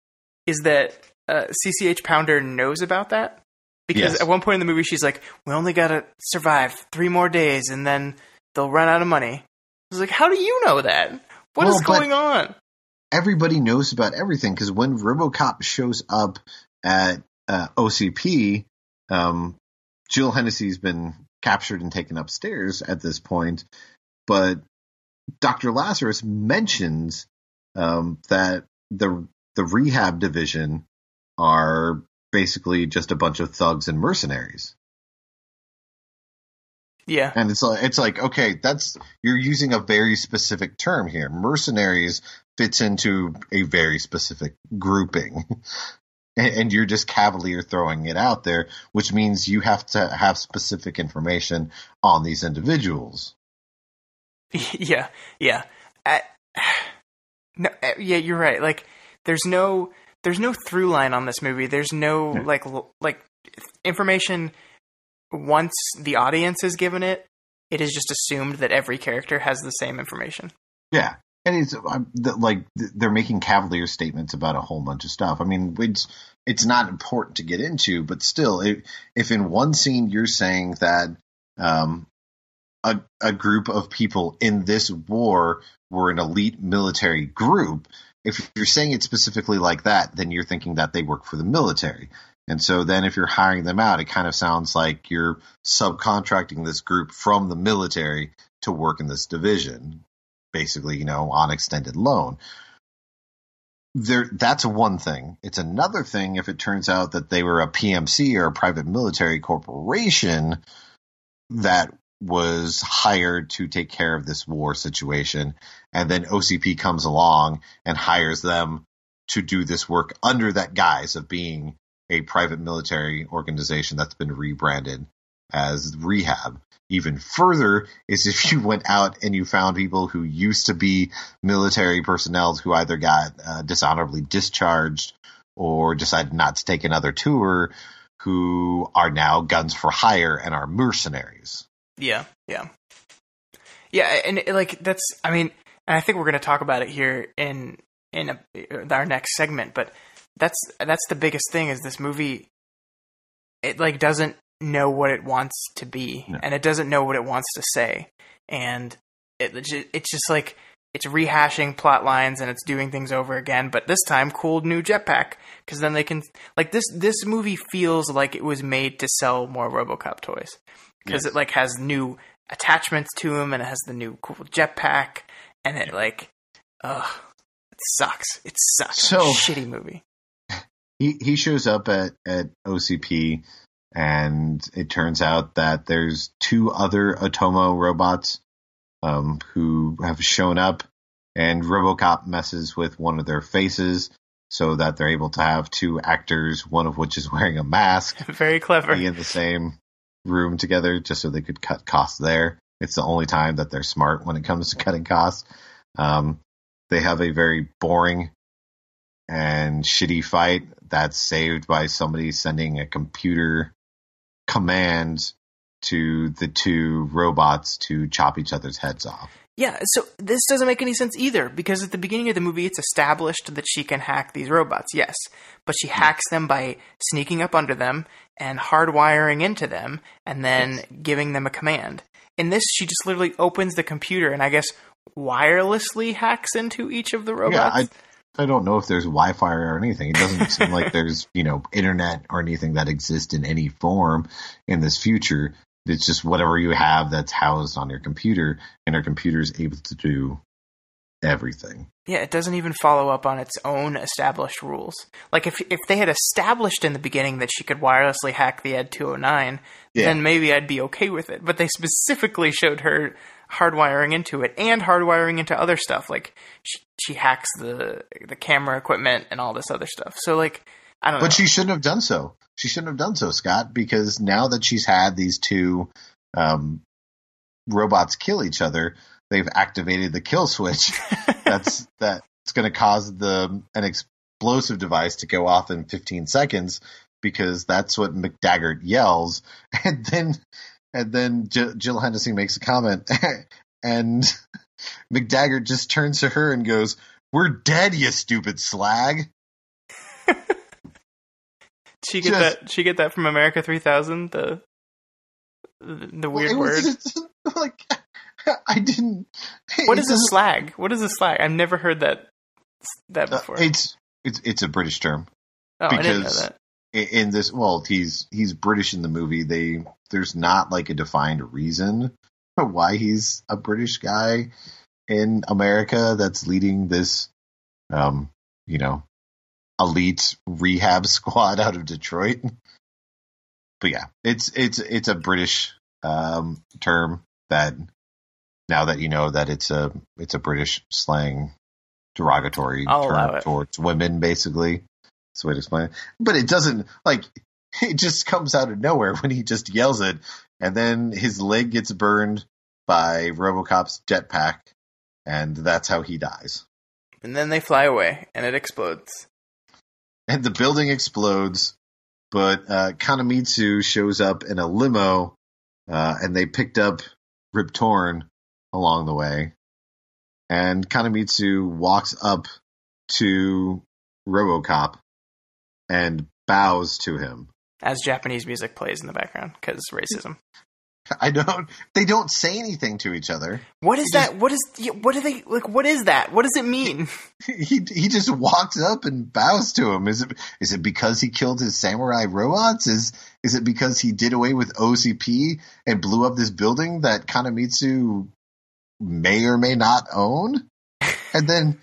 Is that CCH Pounder knows about that? Because at one point in the movie, she's like, we only got to survive 3 more days, and then they'll run out of money. I was like, how do you know that? What is going on? Everybody knows about everything, because when RoboCop shows up at OCP, Jill Hennessy's been captured and taken upstairs at this point, but Dr. Lazarus mentions that the rehab division are basically just a bunch of thugs and mercenaries. Yeah. And it's like, okay, you're using a very specific term here. Mercenaries fits into a very specific grouping. And you're just cavalier throwing it out there, which means you have to have specific information on these individuals. Yeah. No, you're right. Like, there's no through line on this movie. There's no like information. Once the audience is given it, it is just assumed that every character has the same information. Yeah, and it's like they're making cavalier statements about a whole bunch of stuff. I mean, it's not important to get into, but still, if in one scene you're saying that a group of people in this war were an elite military group, if you're saying it specifically like that, then you're thinking that they work for the military. And so then if you're hiring them out, it kind of sounds like you're subcontracting this group from the military to work in this division, basically, on extended loan. That's one thing. It's another thing if it turns out that they were a PMC or a private military corporation that was hired to take care of this war situation, and then OCP comes along and hires them to do this work under that guise of being a private military organization that's been rebranded as rehab. Even further is if you went out and you found people who used to be military personnel who either got dishonorably discharged or decided not to take another tour, who are now guns for hire and are mercenaries. Yeah. And like that's, I mean, and I think we're going to talk about it here in our next segment, but that's the biggest thing is this movie, it like doesn't know what it wants to be, and it doesn't know what it wants to say, and it's just like it's rehashing plot lines and it's doing things over again, but this time cool new jetpack, because then they can like this movie feels like it was made to sell more Robocop toys, because it like has new attachments to him and it has the new cool jetpack, and it like it sucks. So shitty movie. He shows up at OCP, and it turns out that there's two other Otomo robots who have shown up, and Robocop messes with one of their faces so that they're able to have two actors, one of which is wearing a mask. Very clever. Be in the same room together just so they could cut costs there. It's the only time that they're smart when it comes to cutting costs. They have a very boring and shitty fight that's saved by somebody sending a computer command to the two robots to chop each other's heads off. Yeah, so this doesn't make any sense either, because at the beginning of the movie it's established that she can hack these robots, yes, but she hacks them by sneaking up under them and hardwiring into them and then giving them a command. In this, she just literally opens the computer and I guess wirelessly hacks into each of the robots. Yeah, I don't know if there's Wi-Fi or anything. It doesn't seem like there's, internet or anything that exists in any form in this future. It's just whatever you have that's housed on your computer, and your computer is able to do everything. Yeah, it doesn't even follow up on its own established rules. Like, if they had established in the beginning that she could wirelessly hack the Ed 209, then maybe I'd be okay with it. But they specifically showed her hardwiring into it and hardwiring into other stuff. Like, she hacks the camera equipment and all this other stuff. So, like, I don't know. But she shouldn't have done so. She shouldn't have done so, Scott, because now that she's had these two robots kill each other, they've activated the kill switch. That's going to cause an explosive device to go off in 15 seconds, because that's what McDaggart yells. And then Jill Hennessy makes a comment, and McDaggart just turns to her and goes, "We're dead, you stupid slag." She get that from America 3000, the weird word. Like, I didn't. What is a slag? What is a slag? I've never heard that before. It's a British term. Oh, I didn't know that. In this, well, he's British in the movie. There's not like a defined reason for why he's a British guy in America that's leading this, elite rehab squad out of Detroit. But yeah, it's a British term that, now that you know that it's a British slang derogatory term towards women, basically. That's the way to explain it. But it doesn't, like, it just comes out of nowhere when he just yells it, and then his leg gets burned by Robocop's jetpack, and that's how he dies. And then they fly away, and it explodes. And the building explodes, but Kanemitsu shows up in a limo, and they picked up Rip Torn along the way. And Kanemitsu walks up to Robocop and bows to him. As Japanese music plays in the background, because racism. They don't say anything to each other. What is that? What do they, like, what is that? What does it mean? He just walks up and bows to him. Is it because he killed his samurai robots? Is it because he did away with OCP and blew up this building that Kanemitsu may or may not own? And then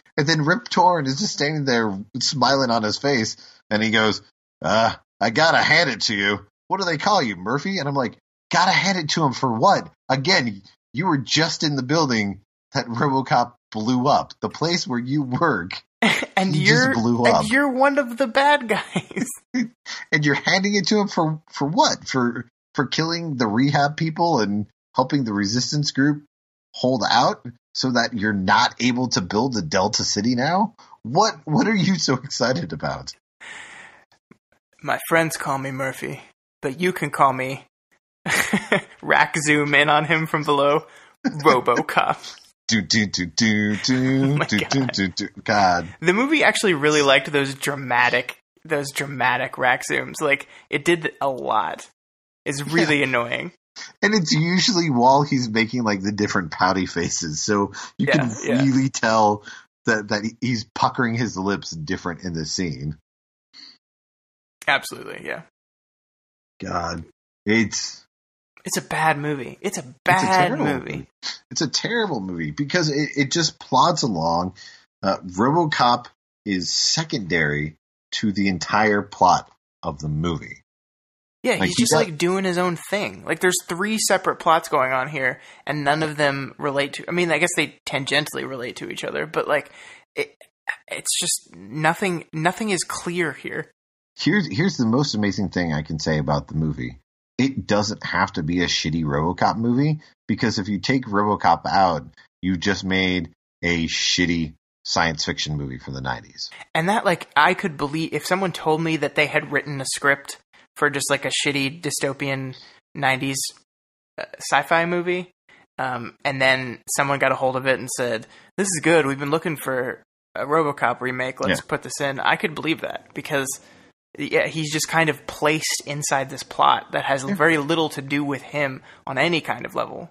Rip Torn is just standing there smiling on his face, and he goes, I gotta hand it to you. What do they call you, Murphy? And I'm like, gotta hand it to him for what? Again, you were just in the building that Robocop blew up, the place where you work, and just blew up. And you're one of the bad guys. And you're handing it to him for what? For for killing the rehab people and helping the resistance group hold out so that you're not able to build a Delta City now? What are you so excited about? My friends call me Murphy, but you can call me rack zoom in on him from below, Robocop. God. The movie actually really liked those dramatic rack zooms. Like, it did a lot. It's really annoying. And it's usually while he's making like the different pouty faces, so you can really tell that he's puckering his lips different in the scene. Absolutely, yeah. God, it's a bad movie. It's a bad movie. It's a terrible movie because it just plods along. RoboCop is secondary to the entire plot of the movie. Yeah, he's just like doing his own thing. Like, there's 3 separate plots going on here, and none of them relate to. I mean, I guess they tangentially relate to each other, but like, it's just nothing. Nothing is clear here. Here's the most amazing thing I can say about the movie. It doesn't have to be a shitty RoboCop movie, because if you take RoboCop out, you just made a shitty science fiction movie from the 90s. And that, like, I could believe if someone told me that they had written a script for just like a shitty dystopian 90s sci-fi movie, and then someone got a hold of it and said, "This is good. We've been looking for a RoboCop remake. Let's put this in." I could believe that, because he's just kind of placed inside this plot that has very little to do with him on any kind of level.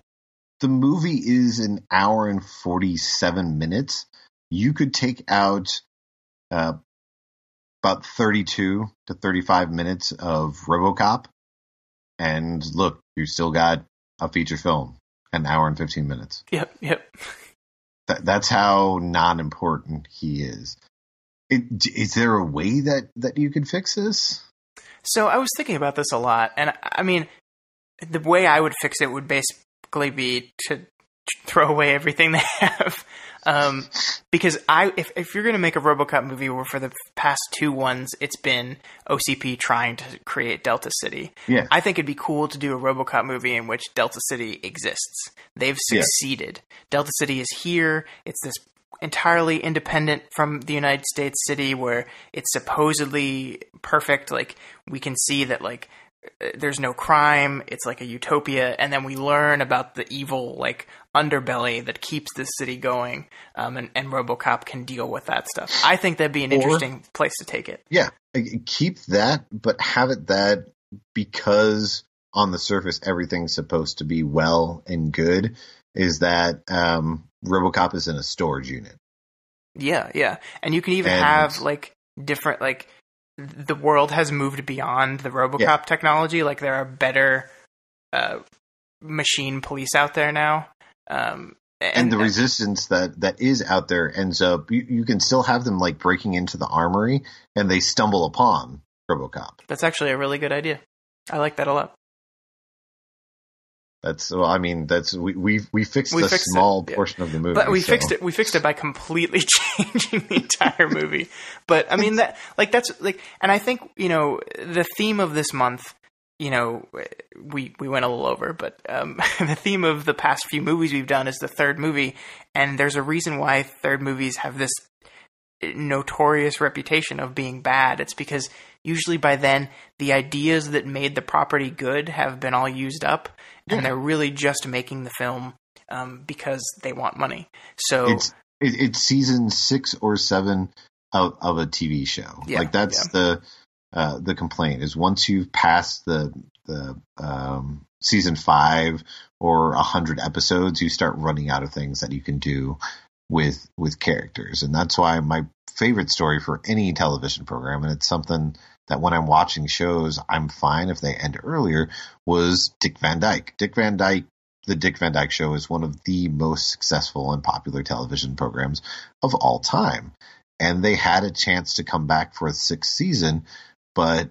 The movie is an hour and 47 minutes. You could take out about 32 to 35 minutes of RoboCop, and look, you still got a feature film, an hour and 15 minutes. Yep. That's how non-important he is. Is there a way that you could fix this? So I was thinking about this a lot, and I mean, the way I would fix it would basically be to throw away everything they have. Because if you're going to make a RoboCop movie where for the past 2 ones it's been OCP trying to create Delta City, I think it'd be cool to do a RoboCop movie in which Delta City exists. They've succeeded. Delta City is here. It's this entirely independent from the United States city where it's supposedly perfect. Like, we can see that, like, there's no crime. It's like a utopia. And then we learn about the evil, like, underbelly that keeps this city going. And RoboCop can deal with that stuff. I think that'd be an interesting place to take it. Yeah. Keep that, but have it that because on the surface everything's supposed to be well and good, is that RoboCop is in a storage unit. Yeah. And you can even have, like, different, like, the world has moved beyond the RoboCop technology. Like, there are better machine police out there now. And the resistance that is out there ends up, you can still have them, like, breaking into the armory, and they stumble upon RoboCop. That's actually a really good idea. I like that a lot. We fixed a small portion of the movie, but we fixed it. We fixed it by completely changing the entire movie. But I mean, and I think, you know, the theme of this month, you know, we went a little over, but the theme of the past few movies we've done is the third movie, and there's a reason why third movies have this notorious reputation of being bad. It's because usually by then the ideas that made the property good have been all used up, and they're really just making the film because they want money. So it's season 6 or 7 of a TV show. Like, that's the complaint is once you've passed the season 5 or 100 episodes, you start running out of things that you can do with characters. And that's why my favorite story for any television program, and it's something that when I'm watching shows, I'm fine if they end earlier, was Dick Van Dyke. The Dick Van Dyke Show is one of the most successful and popular television programs of all time. And they had a chance to come back for a 6th season, but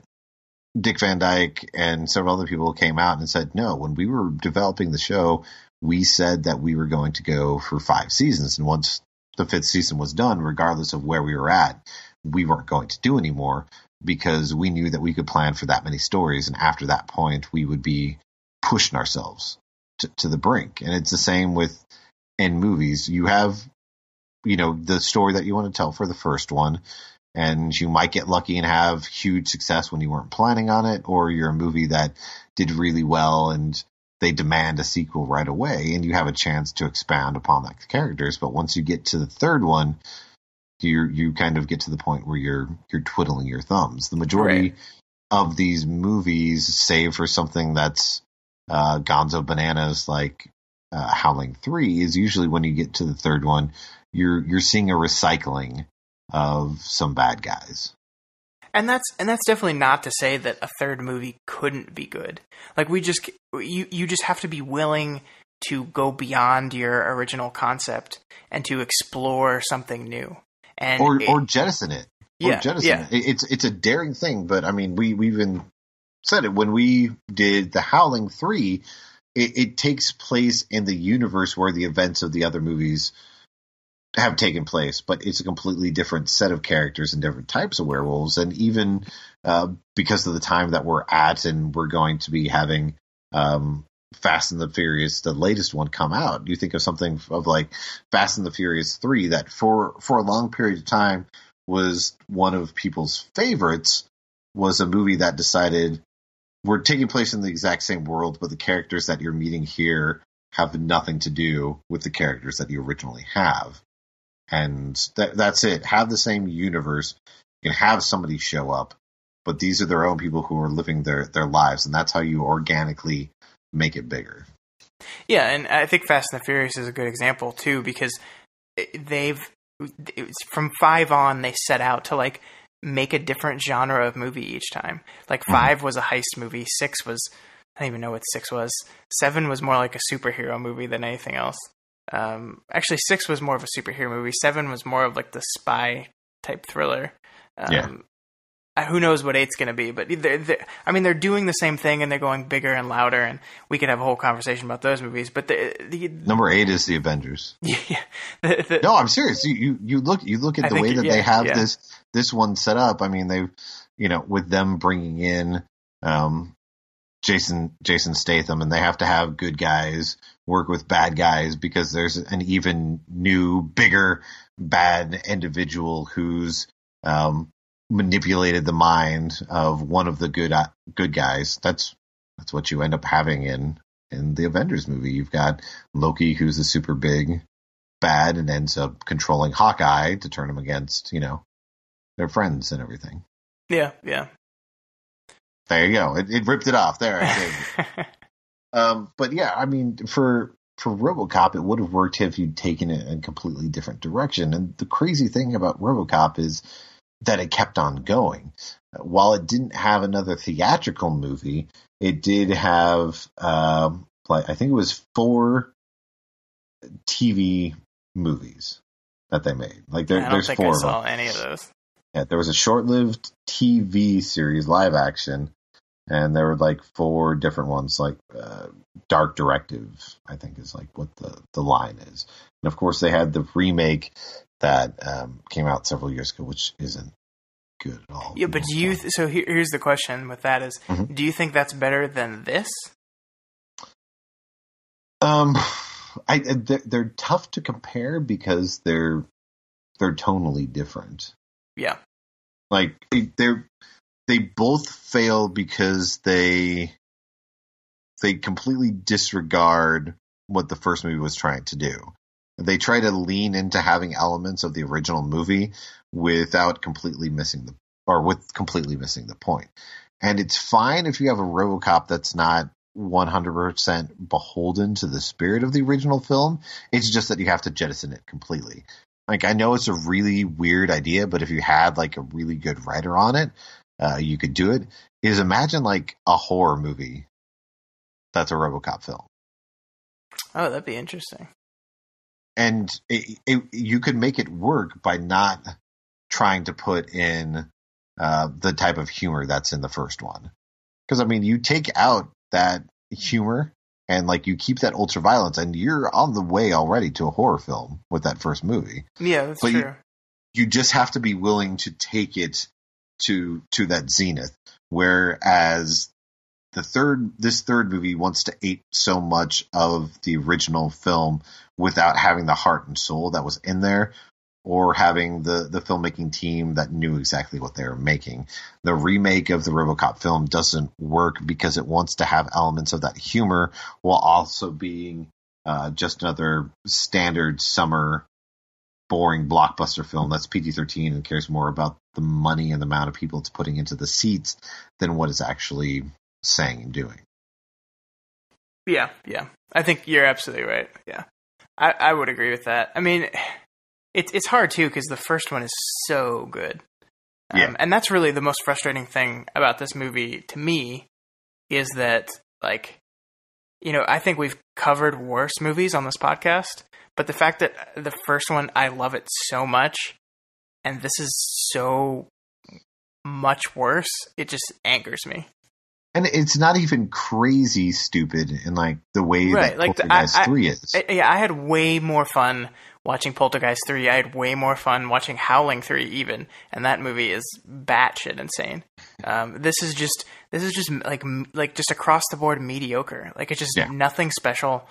Dick Van Dyke and several other people came out and said, no, when we were developing the show, we said that we were going to go for 5 seasons. And once the 5th season was done, regardless of where we were at, we weren't going to do anymore, because we knew that we could plan for that many stories. And after that point, we would be pushing ourselves to the brink. And it's the same in movies. You have, the story that you want to tell for the first one, and you might get lucky and have huge success when you weren't planning on it, or you're a movie that did really well and they demand a sequel right away, and you have a chance to expound upon the characters. But once you get to the third one, you kind of get to the point where you're twiddling your thumbs. The majority of these movies, save for something that's gonzo bananas like Howling 3, is usually when you get to the third one, you're seeing a recycling of some bad guys. And that's definitely not to say that a third movie couldn't be good. Like, you just have to be willing to go beyond your original concept and to explore something new. And or jettison it. It's a daring thing, but I mean, we even said it when we did the Howling 3. It takes place in the universe where the events of the other movies have taken place, but it's a completely different set of characters and different types of werewolves. And even because of the time that we're at, and we're going to be having Fast and the Furious, the latest one, come out. You think of something of like Fast and the Furious 3 that for a long period of time was one of people's favorites, was a movie that decided we're taking place in the exact same world, but the characters that you're meeting here have nothing to do with the characters that you originally have. And that's it. Have the same universe. You can have somebody show up, but these are their own people who are living their lives, and that's how you organically make it bigger. Yeah, and I think Fast and the Furious is a good example too, because from 5 on, they set out to like make a different genre of movie each time. Like 5 was a heist movie. 6 was, I don't even know what 6 was. 7 was more like a superhero movie than anything else. Actually, 6 was more of a superhero movie. 7 was more of like the spy type thriller. Who knows what 8's going to be, but they're doing the same thing, and they're going bigger and louder, and we could have a whole conversation about those movies. But the number 8 is the Avengers. Yeah. No, I'm serious. You look at the way that they have this one set up. I mean, they've, with them bringing in Jason Statham, and they have to have good guys work with bad guys because there's an even new, bigger, bad individual who's manipulated the mind of one of the good guys. That's what you end up having in the Avengers movie. You've got Loki, who's a super big bad and ends up controlling Hawkeye to turn him against, their friends and everything. Yeah. There you go. It ripped it off there. I think. But yeah, I mean, for RoboCop, it would have worked if you'd taken it in a completely different direction. And the crazy thing about RoboCop is that it kept on going. While it didn't have another theatrical movie, it did have, I think it was 4 TV movies that they made. Like I don't think 4 I of saw them. any of those. Yeah, there was a short-lived TV series, live action, and there were like 4 different ones, like Dark Directive, I think is like what the line is. And of course, they had the remake that came out several years ago, which isn't good at all. Yeah, but do you? So here's the question with that is, do you think that's better than this? They're tough to compare because they're tonally different. Yeah, like they both fail because they completely disregard what the first movie was trying to do. They try to lean into having elements of the original movie without completely missing the point. And it's fine if you have a RoboCop that's not 100% beholden to the spirit of the original film. It's just that you have to jettison it completely. Like, I know it's a really weird idea, but if you had like a really good writer on it, you could do it. Imagine like a horror movie that's a RoboCop film. Oh, that'd be interesting. And you could make it work by not trying to put in the type of humor that's in the first one. Because, I mean, you take out that humor and, like, you keep that ultraviolence, and you're on the way already to a horror film with that first movie. Yeah, that's true. You just have to be willing to take it to that zenith. Whereas this third movie wants to ape so much of the original film without having the heart and soul that was in there, or having the filmmaking team that knew exactly what they were making. The remake of the Robocop film doesn't work because it wants to have elements of that humor while also being just another standard summer boring blockbuster film that's PG-13 and cares more about the money and the amount of people it's putting into the seats than what it's actually saying and doing. Yeah. I think you're absolutely right. Yeah. I would agree with that. I mean, it's hard too because the first one is so good. And that's really the most frustrating thing about this movie to me is that, like, you know, I think we've covered worse movies on this podcast, but the fact that the first one, I love it so much, and this is so much worse, it just angers me. And it's not even crazy stupid in like the way that like Poltergeist 3 is. I had way more fun watching Poltergeist 3. I had way more fun watching Howling 3 even, and that movie is batshit insane. This is just like just across the board mediocre. Like it's just nothing special.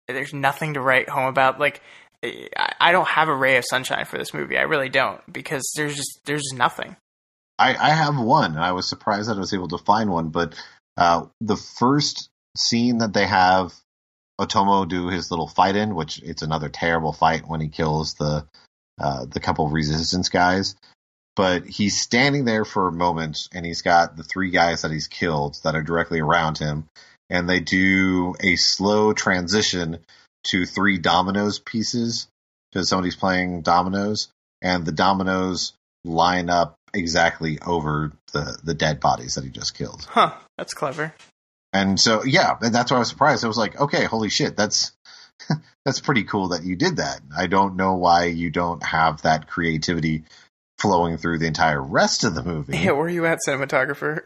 There's nothing to write home about. Like I don't have a ray of sunshine for this movie. I really don't, because there's just nothing. I have one. I was surprised that I was able to find one, but the first scene that they have Otomo do his little fight in, which it's another terrible fight when he kills the couple of resistance guys, but he's standing there for a moment and he's got the three guys that he's killed that are directly around him, and they do a slow transition to three dominoes pieces because somebody's playing dominoes, and the dominoes line up exactly over the dead bodies that he just killed. Huh, that's clever. And so, and that's why I was surprised. I was like, okay, holy shit, that's pretty cool that you did that. I don't know why you don't have that creativity flowing through the entire rest of the movie. Yeah, where are you at, cinematographer?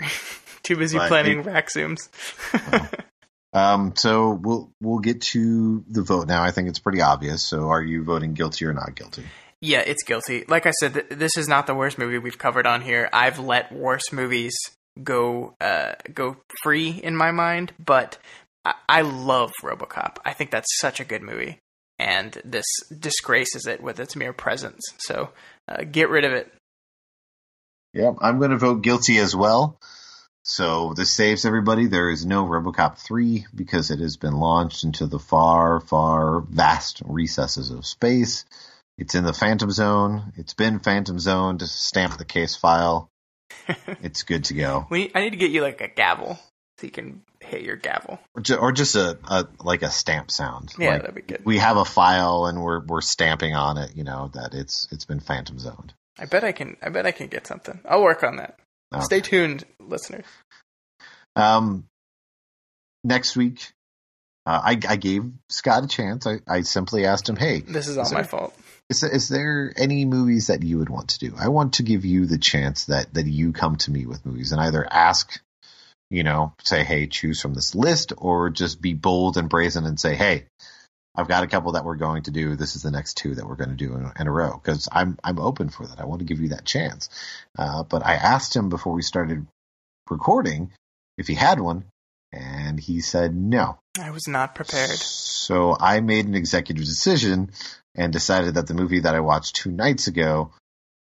Too busy planning rack zooms. So we'll get to the vote now. I think it's pretty obvious. So are you voting guilty or not guilty? Yeah, it's guilty. Like I said, this is not the worst movie we've covered on here. I've let worse movies go free in my mind, but I love Robocop. I think that's such a good movie, and this disgraces it with its mere presence. So get rid of it. Yeah, I'm going to vote guilty as well. So this saves everybody. There is no Robocop 3 because it has been launched into the far, far vast recesses of space. It's in the Phantom Zone. It's been Phantom Zoned. Stamp the case file. It's good to go. I need to get you like a gavel so you can hit your gavel, or just a like a stamp sound. Yeah, like, that'd be good. We have a file and we're stamping on it. You know that it's been Phantom Zoned. I bet I can get something. I'll work on that. Okay. Stay tuned, listeners. Next week, I gave Scott a chance. I simply asked him, "Hey, this is all my fault. Is there any movies that you would want to do? I want to give you the chance that you come to me with movies and either ask, say, hey, choose from this list, or just be bold and brazen and say, hey, I've got a couple that we're going to do. This is the next two that we're going to do in a row, because I'm open for that. I want to give you that chance. But I asked him before we started recording if he had one, and he said no. I was not prepared. So I made an executive decision and decided that the movie that I watched 2 nights ago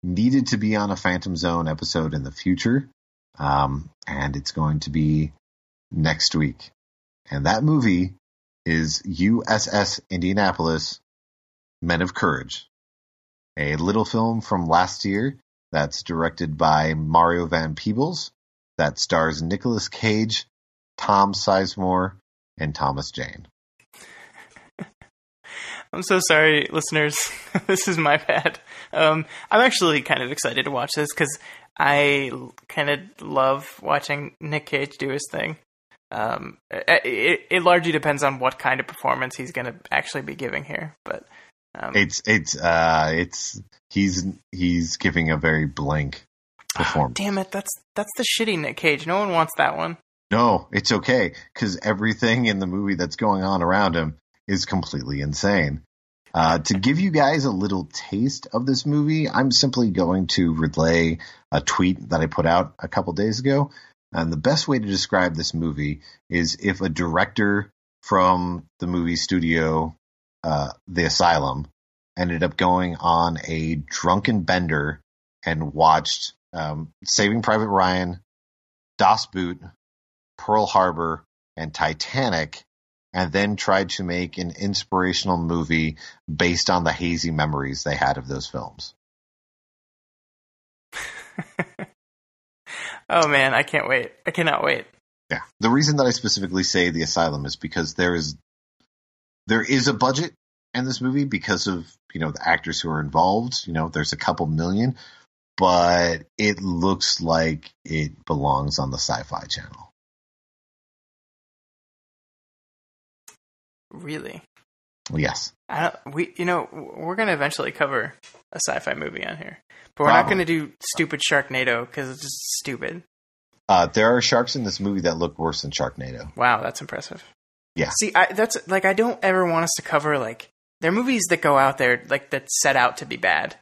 needed to be on a Phantom Zone episode in the future. And it's going to be next week. And that movie is USS Indianapolis, Men of Courage, a little film from last year that's directed by Mario Van Peebles, that stars Nicolas Cage, Tom Sizemore, and Thomas Jane. I'm so sorry, listeners. This is my bad. I'm actually kind of excited to watch this because I kind of love watching Nick Cage do his thing. It largely depends on what kind of performance he's going to actually be giving here, but he's giving a very blank performance. Oh, damn it! That's the shitty Nick Cage. No one wants that one. No, it's okay, because everything in the movie that's going on around him is completely insane. To give you guys a little taste of this movie, I'm simply going to relay a tweet that I put out a couple days ago. And the best way to describe this movie is if a director from the movie studio, The Asylum, ended up going on a drunken bender and watched Saving Private Ryan, Das Boot, Pearl Harbor, and Titanic, and then tried to make an inspirational movie based on the hazy memories they had of those films. Oh man, I can't wait. I cannot wait. Yeah. The reason that I specifically say The Asylum is because there is a budget in this movie because of, the actors who are involved. There's a couple million, but it looks like it belongs on the Sci-Fi Channel. Really? Yes. We're going to eventually cover a sci-fi movie on here, but we're not going to do stupid Sharknado because it's just stupid. There are sharks in this movie that look worse than Sharknado. Wow, that's impressive. Yeah. See, I don't ever want us to cover there are movies that go out there that set out to be bad,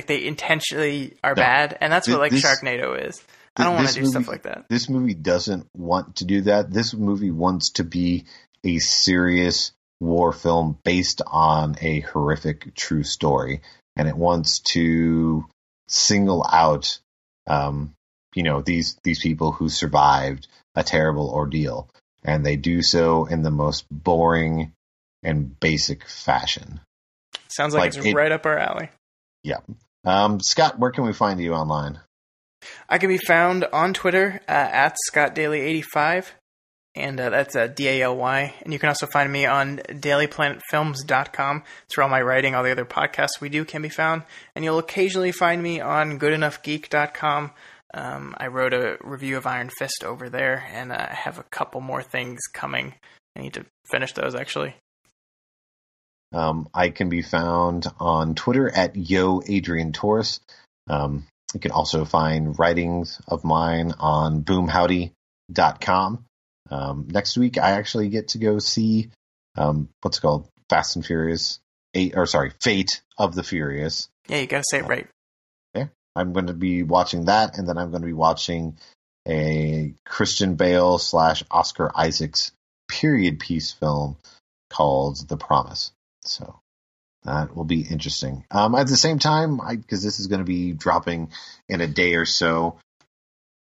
they intentionally are bad, and that's what Sharknado is. I don't want to do stuff like that. This movie doesn't want to do that. This movie wants to be a serious war film based on a horrific true story, and it wants to single out these people who survived a terrible ordeal, and they do so in the most boring and basic fashion. Sounds like it's right up our alley. Yeah. Scott, where can we find you online? I can be found on Twitter at ScottDaily85. And that's DALY. And you can also find me on dailyplanetfilms.com. It's where all my writing, all the other podcasts we do can be found. And you'll occasionally find me on goodenoughgeek.com. I wrote a review of Iron Fist over there, and I have a couple more things coming. I need to finish those, actually. I can be found on Twitter at Adrian Torres. You can also find writings of mine on boomhowdy.com. Next week, I actually get to go see what's it called? Fast and Furious 8, Fate of the Furious. Yeah, you gotta say it right. Yeah, I'm going to be watching that, and then I'm going to be watching a Christian Bale / Oscar Isaacs period piece film called The Promise. So that will be interesting. At the same time, because this is going to be dropping in a day or so,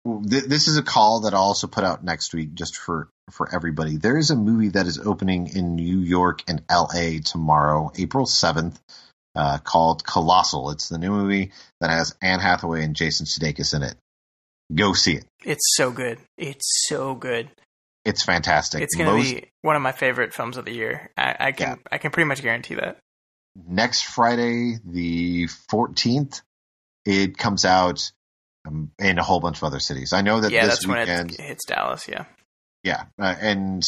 this is a call that I'll also put out next week just for everybody. There is a movie that is opening in New York and LA tomorrow, April 7th, called Colossal. It's the new movie that has Anne Hathaway and Jason Sudeikis in it. Go see it. It's so good. It's so good. It's fantastic. It's going to be one of my favorite films of the year. I can pretty much guarantee that. Next Friday, the 14th, it comes out in a whole bunch of other cities. I know that this weekend... Yeah, that's when it hits Dallas, yeah. Yeah, and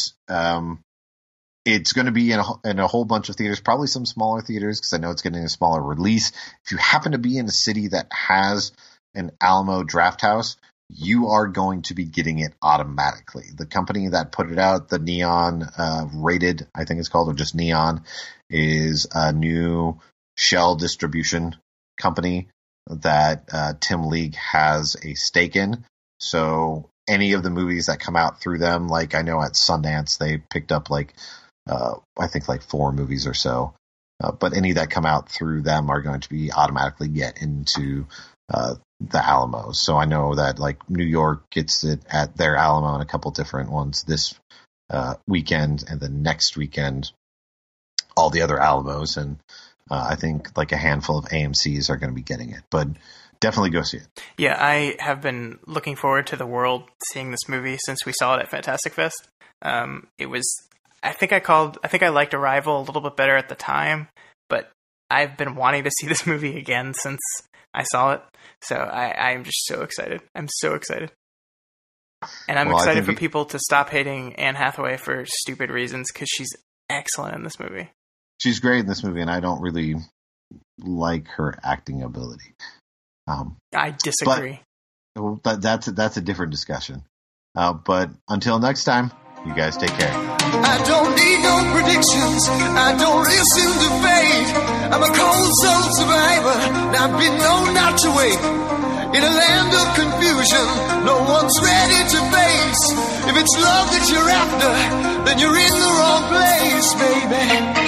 it's going to be in a whole bunch of theaters, probably some smaller theaters, because I know it's getting a smaller release. If you happen to be in a city that has an Alamo Drafthouse, you are going to be getting it automatically. The company that put it out, the Neon Rated, I think it's called, or just Neon, is a new shell distribution company that Tim League has a stake in. So any of the movies that come out through them, like I know at Sundance they picked up I think 4 movies or so. But any that come out through them are going to be automatically get into the Alamo. So I know that New York gets it at their Alamo and a couple different ones this weekend, and then next weekend all the other Alamos, and I think a handful of AMCs are going to be getting it. But definitely go see it. Yeah, I have been looking forward to the world seeing this movie since we saw it at Fantastic Fest. It was, I think I liked Arrival a little bit better at the time, but I've been wanting to see this movie again since I saw it. So I'm just so excited. I'm so excited. And I'm excited for people to stop hating Anne Hathaway for stupid reasons, because she's excellent in this movie. She's great in this movie, and I don't really like her acting ability. I disagree. But that's a different discussion. But until next time, you guys take care. I don't need no predictions. I don't listen to fate. I'm a cold soul survivor. I've been known not to wait. In a land of confusion, no one's ready to face. it's love that you're after, then you're in the wrong place, baby.